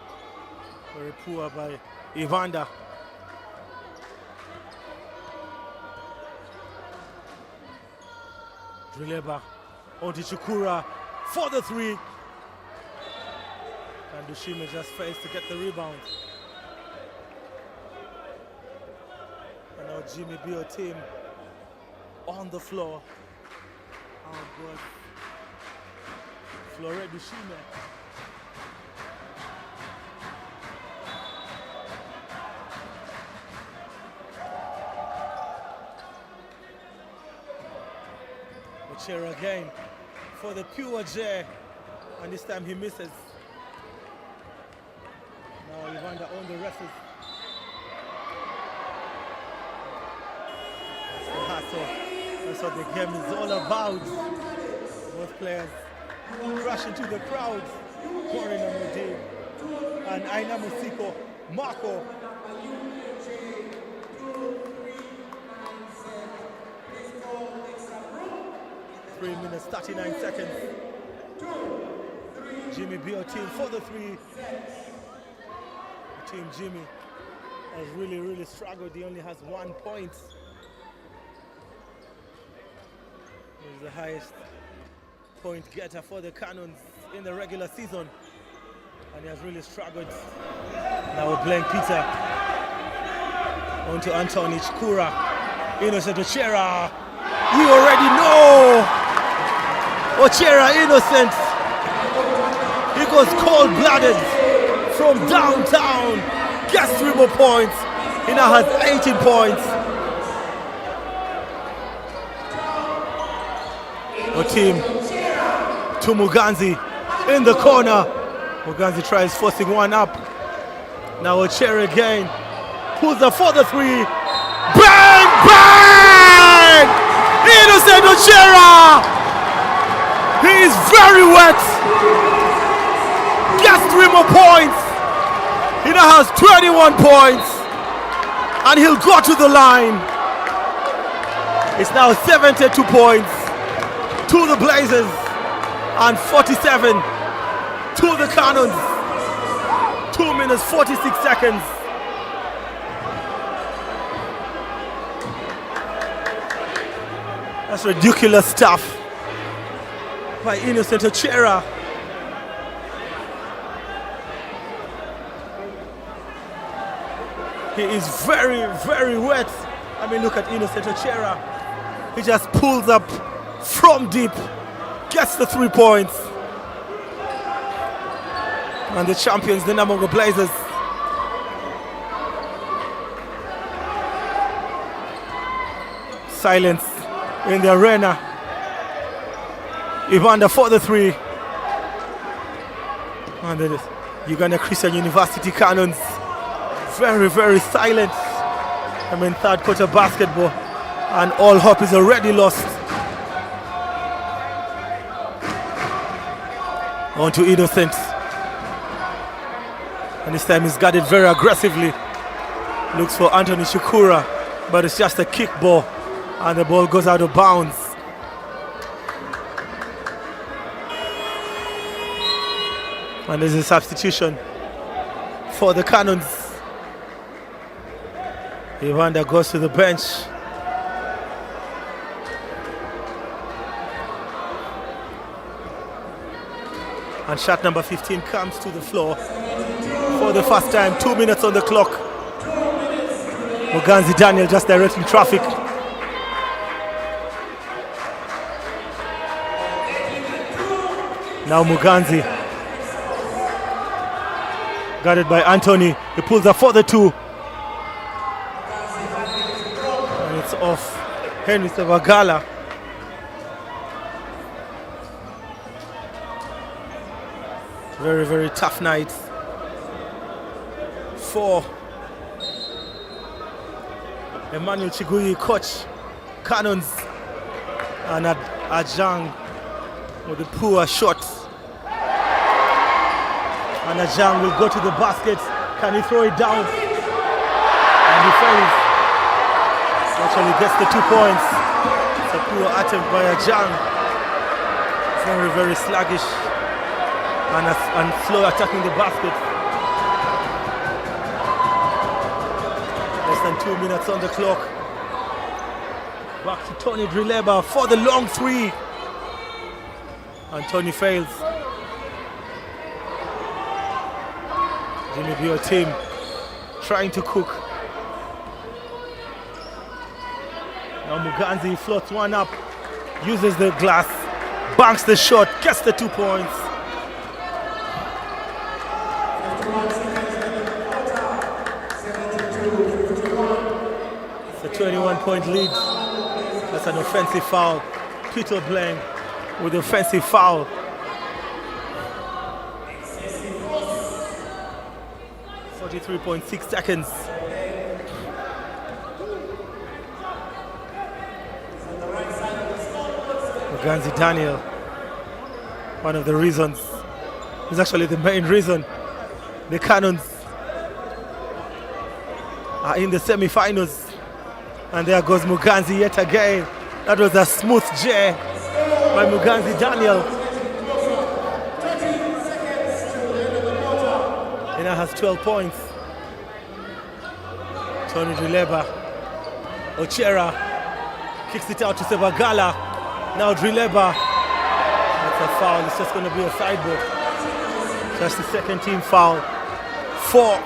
S1: Very poor by Evander. Drileba onto Chukura for the 3. And Dushime just fails to get the rebound. And now Jimmy Bio team on the floor. Oh God. Flore Dushime. Ochera again for the pure J, and this time he misses. Now Evander on the wrestles. That's the hustle. That's what the game is all about. Both players crash into the crowd. Corina Modin and Aina Musiko Marco. 3 minutes, 39 seconds. Jimmy Bio team for the 3. Team Jimmy has really struggled. He only has 1 point. He's the highest point getter for the Canons in the regular season. And he has really struggled. Now we're playing Peter. On to Anthony Chikura. Innocent Ochera. We already know. Ochera innocent. He goes cold-blooded from downtown. Gets 3 more points. He now has 18 points. Our team to Muganzi in the corner. Muganzi tries forcing one up. Now Ochera again. Pulls up for the 3. Bang! Bang! Innocent Ochera! He is very wet. Gets 3 more points. He now has 21 points. And he'll go to the line. It's now 72 points to the Blazers and 47 to the Canons. 2 minutes, 46 seconds. That's ridiculous stuff by Innocent Ochera. He is very wet. I mean, look at Innocent Ochera. He just pulls up from deep, gets the 3 points. And the champions, the Namongo Blazers. Silence in the arena. Evander for the 3. And then Uganda Christian University Canons. Very silent. I mean, third quarter basketball. And all hope is already lost. On to Innocent. And this time he's guarded very aggressively. Looks for Anthony Chikura, but it's just a kick ball. And the ball goes out of bounds. And there's a substitution for the Canons. Evander goes to the bench. And shot number 15 comes to the floor for the first time. 2 minutes on the clock. Muganzi Daniel just directing traffic. Now Muganzi, guarded by Anthony. He pulls up for the 2. And it's off Henry Savagala. Very tough night for Emmanuel Chiguyi, coach Canons, and Ajang with the poor shot. And Ajang will go to the basket. Can he throw it down? And he fails. Actually gets the 2 points. It's a poor attempt by Ajang. Very, very sluggish and slow attacking the basket. Less than 2 minutes on the clock. Back to Tony Drileba for the long three. And Tony fails. Jimmy Bio team trying to cook. Now Muganzi floats one up, uses the glass, banks the shot, gets the 2 points. It's a 21-point lead. That's an offensive foul. Peter Blank with the offensive foul. .6 seconds. Muganzi Daniel, one of the reasons, is actually the main reason the Canons are in the semi-finals. And there goes Muganzi yet again. That was a smooth J by Muganzi Daniel. He now has 12 points. Tony Drileba. Ochera kicks it out to Sebagala. Now Drileba. That's a foul. It's just going to be a sideboard. That's the second team foul for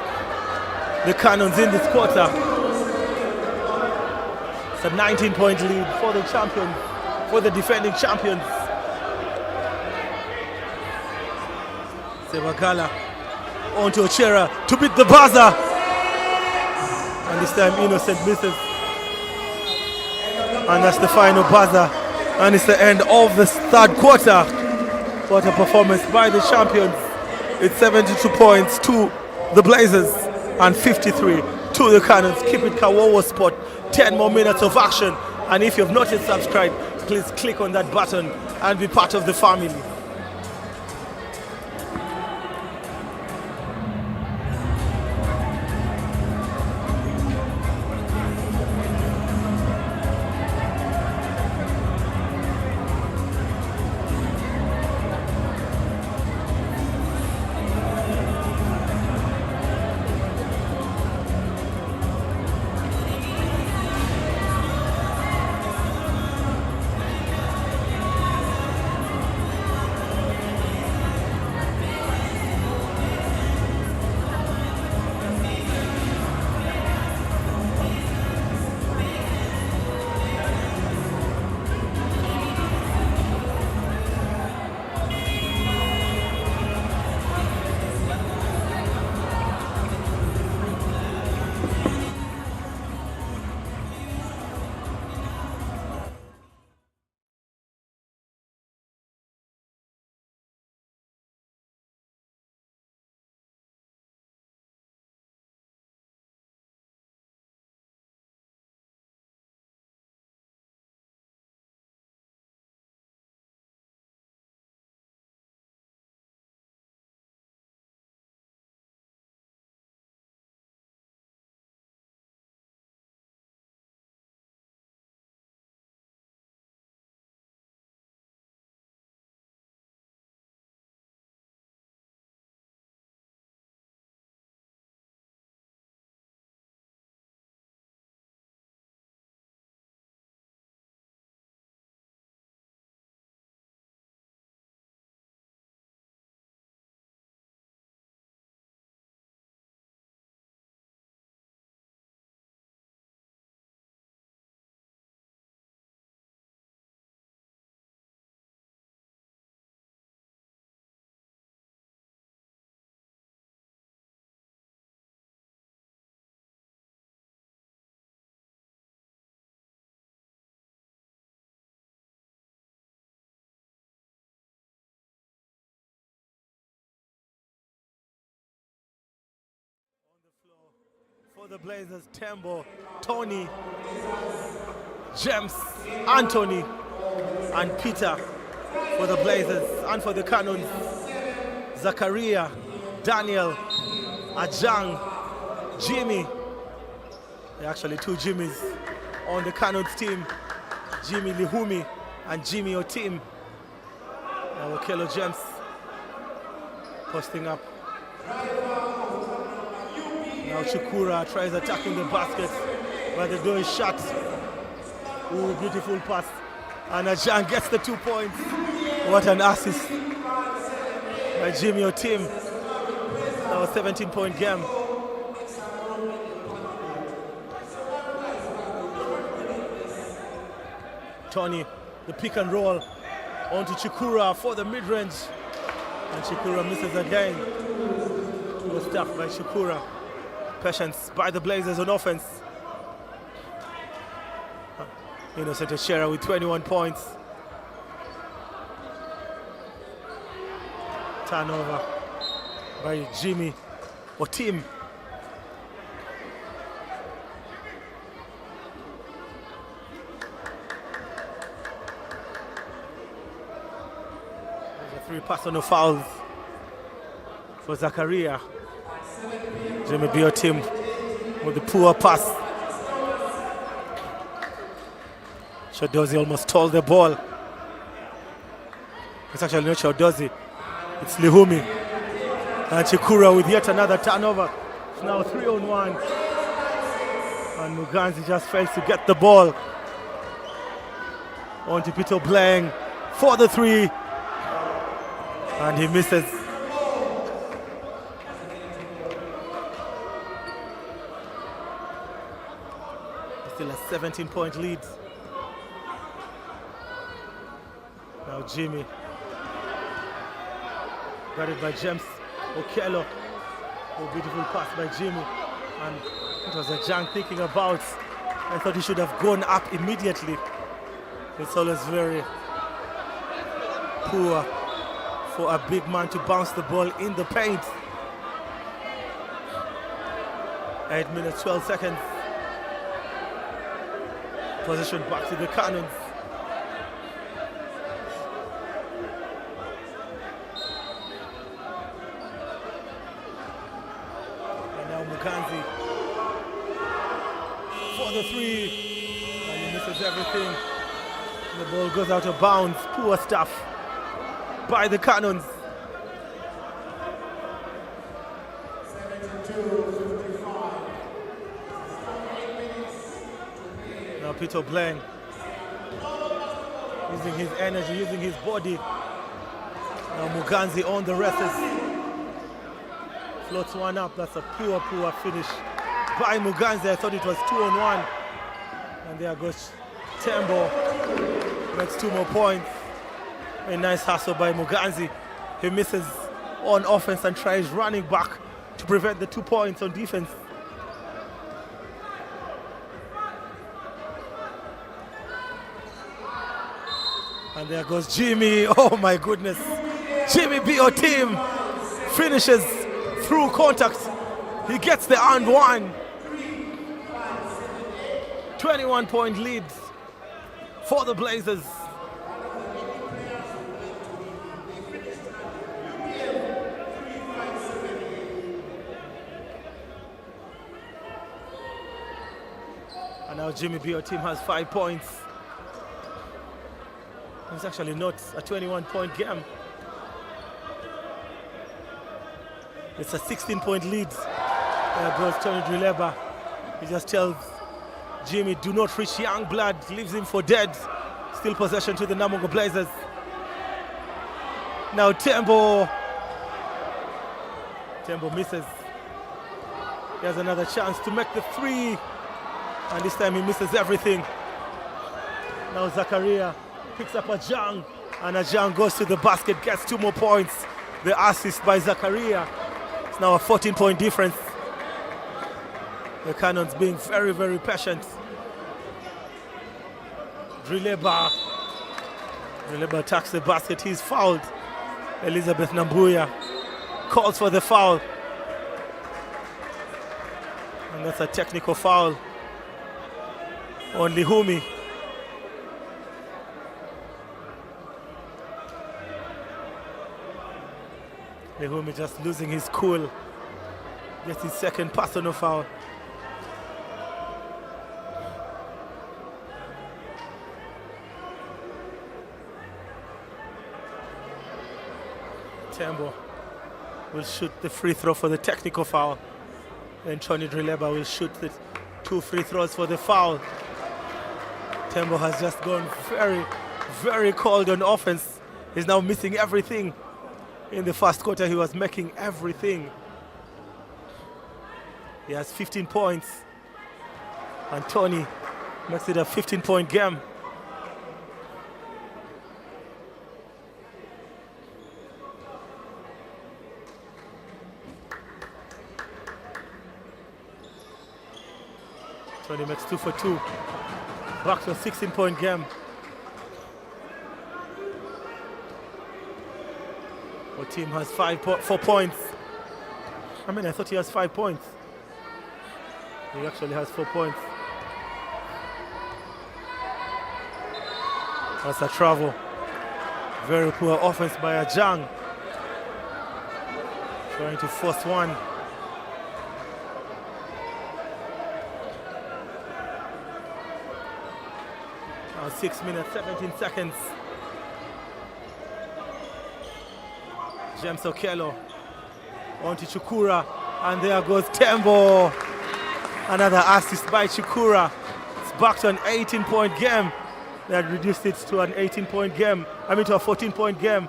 S1: the Canons in this quarter. It's a 19-point lead for the champion, for the defending champions. Sebagala on to Ochera to beat the buzzer. And this time Innocent misses. And that's the final buzzer. And it's the end of the third quarter. What a performance by the champions. It's 72 points to the Blazers and 53 to the Canons. Keep it Kawowo spot. 10 more minutes of action. And if you've not yet subscribed, please click on that button and be part of the family. For the Blazers, Tembo, Tony, James, Anthony, and Peter. For the Blazers and for the Canons, Zakaria, Daniel, Ajang, Jimmy. There are actually two Jimmys on the Canons team. Jimmy Lihumi and Jimmy Otim. Now Okello James posting up. Now Chukura tries attacking the basket, but the door is shut. Ooh, beautiful pass. And Ajang gets the 2 points. What an assist by Jimmy Otim. That was a 17-point game. Tony, the pick and roll onto Chukura for the mid-range. And Chukura misses again. It was tough by Chukura. Patience by the Blazers on offense. Innocent Eshera with 21 points. Turnover by Jimmy Otim. There's a 3 personal fouls for Zakaria. Jimmy Otim with the poor pass. Shodozi almost stole the ball. It's actually not Shodozi, it's Lihumi. And Chikura with yet another turnover. It's now 3-on-1. And Muganzi just fails to get the ball. On to Peter Blang for the 3. And he misses. Still a 17-point lead. Now Jimmy. Got it by James Okello. Oh, beautiful pass by Jimmy. And it was Ajang thinking about. I thought he should have gone up immediately. It's always very poor for a big man to bounce the ball in the paint. 8 minutes, 12 seconds. Possession back to the Canons. And now Muganzi for the 3. And he misses everything. The ball goes out of bounds. Poor stuff by the Canons. Now Peter Blang using his energy, using his body. Now Muganzi on the races. Floats one up. That's a poor finish by Muganzi. I thought it was 2-on-1. And there goes Tembo. Makes 2 more points. A nice hustle by Muganzi. He misses on offense and tries running back to prevent the 2 points on defense. And there goes Jimmy. Oh my goodness. Jimmy Otim finishes through contact. He gets the and 1. 21-point lead for the Blazers. And now Jimmy Otim has 5 points. It's actually not a 21-point game. It's a 16-point lead. There goes Tony Drileba. He just tells Jimmy, do not reach young blood, leaves him for dead. Still possession to the Namungo Blazers. Now Tembo misses. He has another chance to make the 3. And this time he misses everything. Now Zakaria picks up Ajang. And Ajang goes to the basket, gets 2 more points. The assist by Zakaria. It's now a 14-point difference. The Canons being very, very patient. Drileba attacks the basket. He's fouled. Elizabeth Nambuya calls for the foul. And that's a technical foul on Lihumi. Lihumi just losing his cool. Gets his second personal foul. Tembo will shoot the free throw for the technical foul. And Tony Drileba will shoot the 2 free throws for the foul. Tembo has just gone very, very cold on offense. He's now missing everything. In the first quarter, he was making everything. He has 15 points. And Tony makes it a 15-point game. Tony makes 2 for 2. Back to a 16-point game. Our team has 4 points. I mean, I thought he has 5 points. He actually has 4 points. That's a travel. Very poor offense by Ajang. Trying to force one. Now 6 minutes, 17 seconds. James Okello on to Chukura, and there goes Tembo. Another assist by Chukura. It's back to an 18-point game. They had reduced it to an 18-point game. I mean to a 14-point game.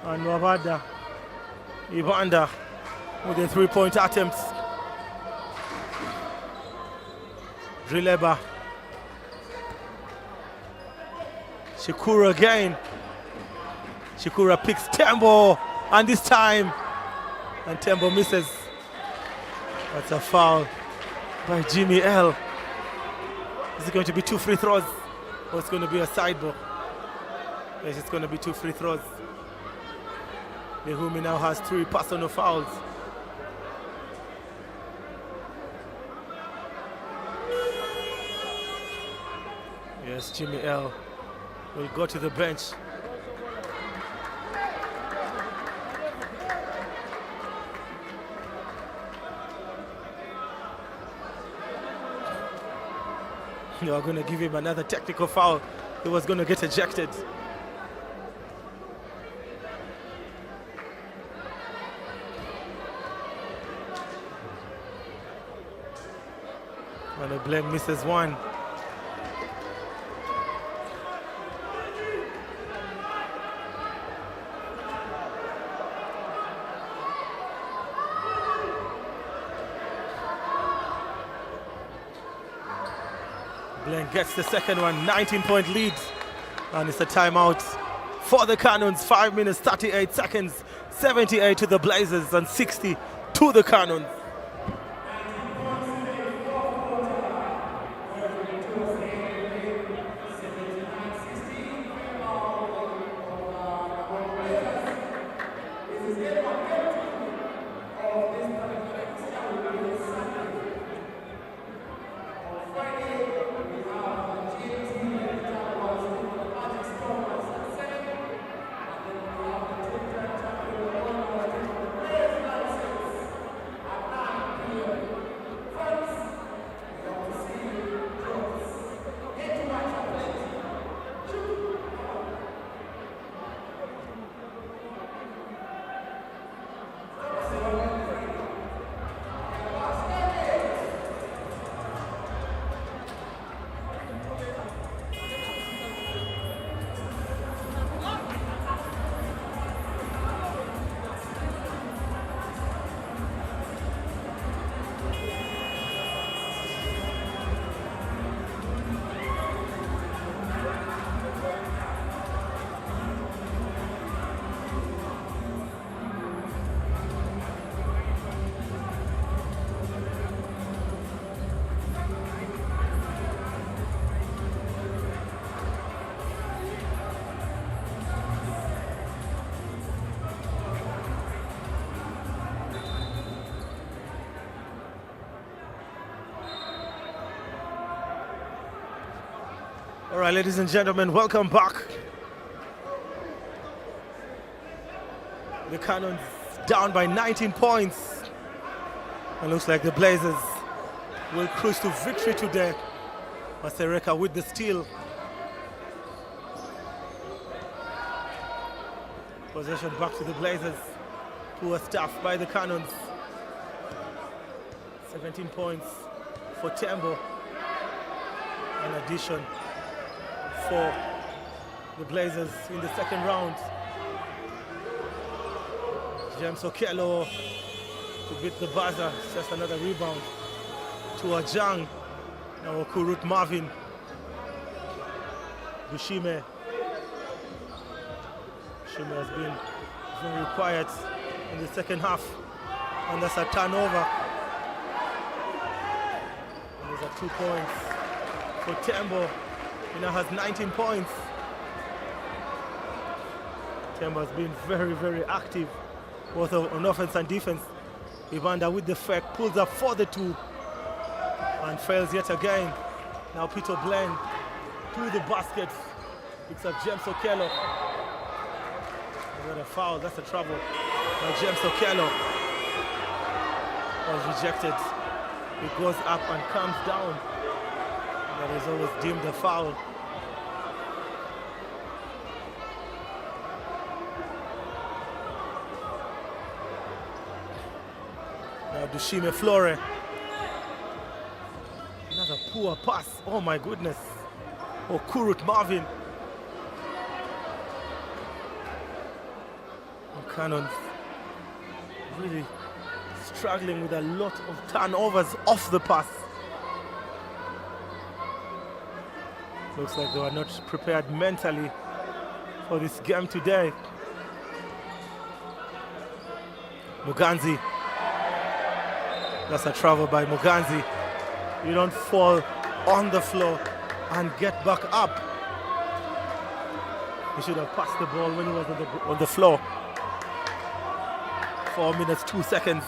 S1: And Wabada Ibanda with the 3-point attempts. Drileba. Chukura again. Chukura picks Tembo, and this time, and Tembo misses. That's a foul by Jimmy L. Is it going to be 2 free throws, or it's going to be a sideball? Yes, it's going to be 2 free throws. Lehumi now has 3 personal fouls. Yes, Jimmy L will go to the bench. They are going to give him another technical foul. He was going to get ejected. And Blake misses one. Glenn gets the second one, 19-point lead. And it's a timeout for the Canons. 5 minutes, 38 seconds, 78 to the Blazers and 60 to the Canons. All right, ladies and gentlemen, welcome back. The Canons down by 19 points. It looks like the Blazers will cruise to victory today. Masereka with the steal. Possession back to the Blazers, who are staffed by the Canons. 17 points for Tembo. An addition for the Blazers in the second round. James Okello to beat the buzzer. It's just another rebound to Ajang. Now Kurut Marvin. Dushime. Dushime has been very quiet in the second half. And that's a turnover. And there's a 2 points for Tembo. He now has 19 points. Tembo has been very, very active, both on offense and defense. Evander with the fake, pulls up for the 2 and fails yet again. Now Peter Blaine to the basket, picks up James Okello. What a foul, that's a trouble. Now James Okello was rejected. He goes up and comes down. That is always deemed a foul. Now Dushime Flore. Another poor pass. Oh my goodness. Oh, Kurut Marvin. Oh, Canons really struggling with a lot of turnovers off the pass. Looks like they were not prepared mentally for this game today. Muganzi. That's a travel by Muganzi. You don't fall on the floor and get back up. He should have passed the ball when he was on the floor. 4 minutes, 2 seconds.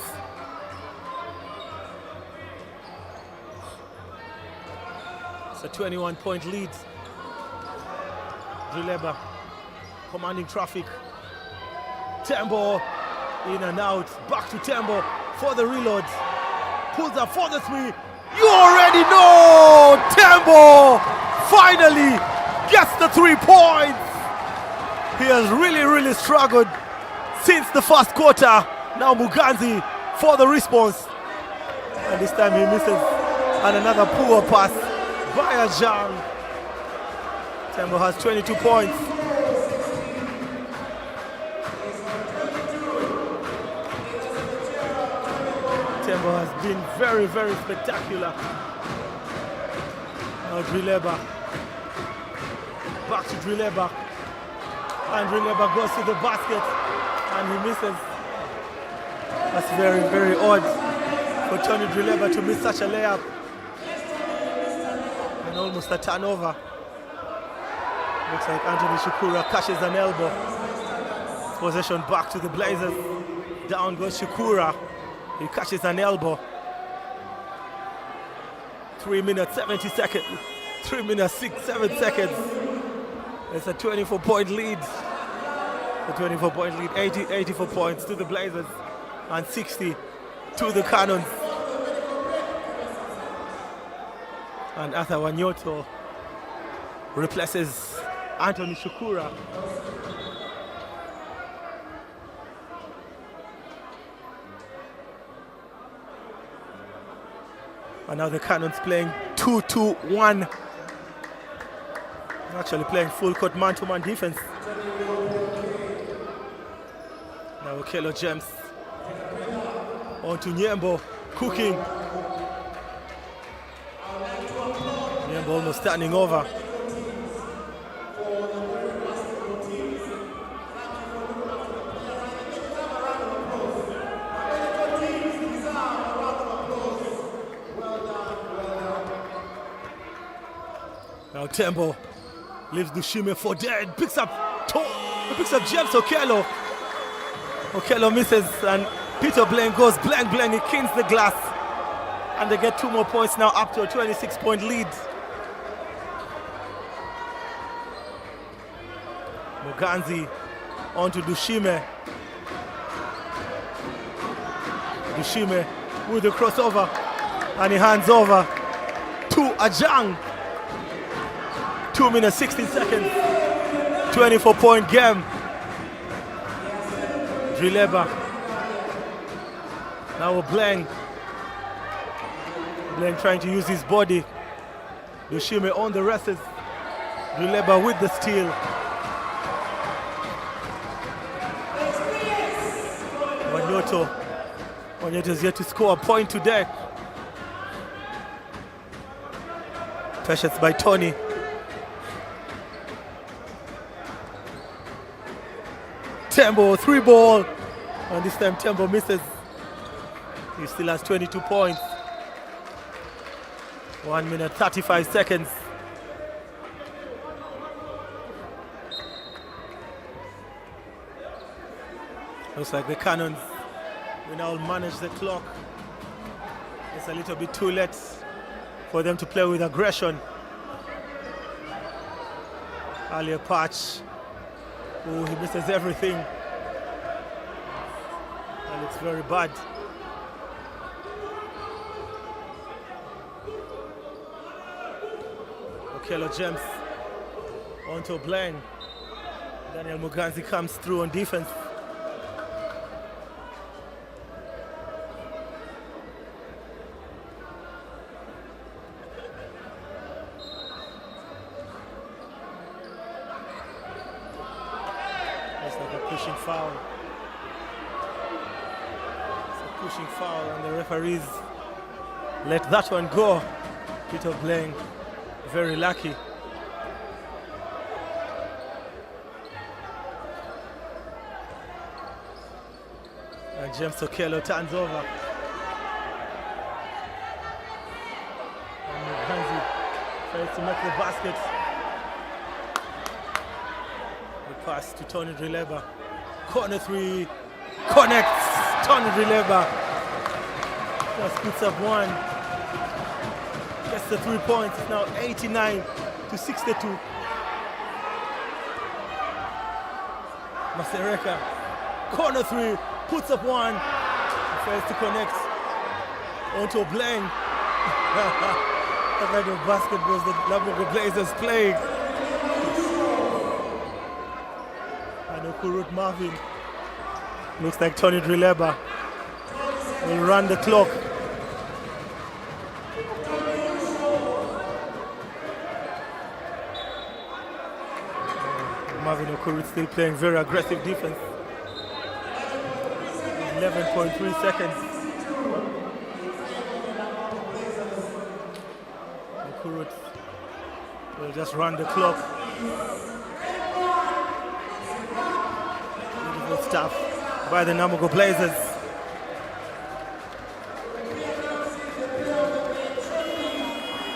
S1: It's a 21-point lead. Drileba commanding traffic. Tembo in and out. Back to Tembo for the reload. Pulls up for the 3. You already know! Tembo finally gets the 3 points. He has really struggled since the first quarter. Now Muganzi for the response. And this time he misses. And another poor pass by Ajang. Tembo has 22 points. Tembo has been very spectacular. Now Drileba. Back to Drileba. And Drileba goes to the basket and he misses. That's very odd for Tony Drileba to miss such a layup. And almost a turnover. Looks like Anthony Shukura catches an elbow. Possession back to the Blazers. Down goes Shukura. He catches an elbow. 3 minutes, 70 seconds. 3 minutes, 7 seconds. It's a 24-point lead. A 24-point lead, 84 points to the Blazers and 60 to the Canons. And Arthur Wanyoto replaces Anthony Shukura. And now the Canons playing 2-2-1. Actually playing full court man-to-man defense. Now Okello James on to Nyembo, cooking. Nyembo almost standing over. Now Tembo leaves Dushime for dead, picks up James Okello. Okello misses and Peter Blaine goes blank, he kings the glass. And they get 2 more points now, up to a 26-point lead. Muganzi on to Dushime. Dushime with the crossover, and he hands over to Ajang. 2 minutes 16 seconds, 24-point game. Drileba. Now Blank trying to use his body. Yoshime on the wrestles. Drileba with the steal. Wanyoto is yet to score a point today. Patience by Tony. Tembo, 3 ball. And this time Tembo misses. He still has 22 points. 1 minute 35 seconds. Looks like the Canons will now manage the clock. It's a little bit too late for them to play with aggression. Earlier patch. Oh, he misses everything. That looks very bad. Okello James onto Blaine. Daniel Muganzi comes through on defense. Pushing foul. It's a pushing foul, and the referees let that one go. Peter Blaine, very lucky. And James Okello turns over. And Muganzi tries to make the basket. The pass to Tony Drileba. Corner 3, connects. Tony Drileba just puts up 1. Gets the 3 points. It's now 89-62. Masereka, corner 3, puts up 1. Fails to connect. Onto Blank. What kind of basketball the Namungo Blazers playing? Kurut Marvin. Looks like Tony Drileba will run the clock. Marvin Okurut still playing very aggressive defense. 11.3 seconds. Okurut will just run the clock. Stuff by the Namungo Blazers.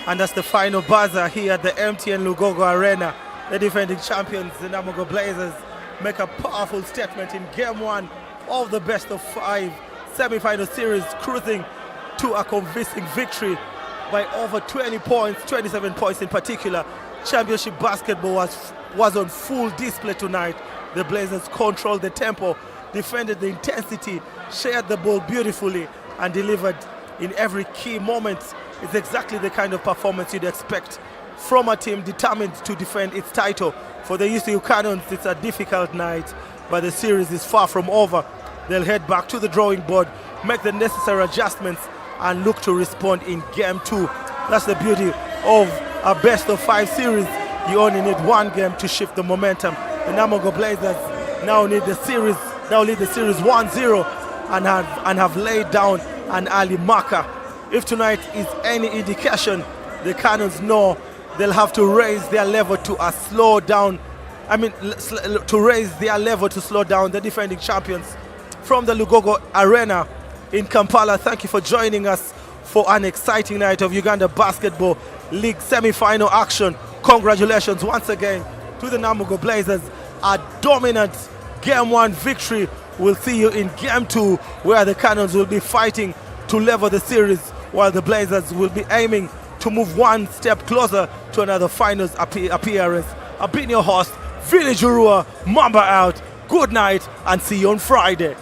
S1: And that's the final buzzer here at the MTN Lugogo Arena. The defending champions, the Namungo Blazers, make a powerful statement in Game 1 of the best of 5 semi-final series, cruising to a convincing victory by over 20 points, 27 points in particular. Championship basketball was on full display tonight. The Blazers controlled the tempo, defended the intensity, shared the ball beautifully, and delivered in every key moment. It's exactly the kind of performance you'd expect from a team determined to defend its title. For the UCU Canons, it's a difficult night, but the series is far from over. They'll head back to the drawing board, make the necessary adjustments, and look to respond in Game 2. That's the beauty of a best of 5 series. You only need 1 game to shift the momentum. The Namungo Blazers now lead the series 1-0 and have laid down an early marker. If tonight is any indication, the Canons know they'll have to raise their level to slow down the defending champions. From the Lugogo Arena in Kampala, thank you for joining us for an exciting night of Uganda Basketball League semi-final action. Congratulations once again to the Namungo Blazers. A dominant Game 1 victory. We'll see you in Game 2, where the Canons will be fighting to level the series, while the Blazers will be aiming to move 1 step closer to another finals appearance. I've been your host, Vinny Jurua. Mamba out. Good night and see you on Friday.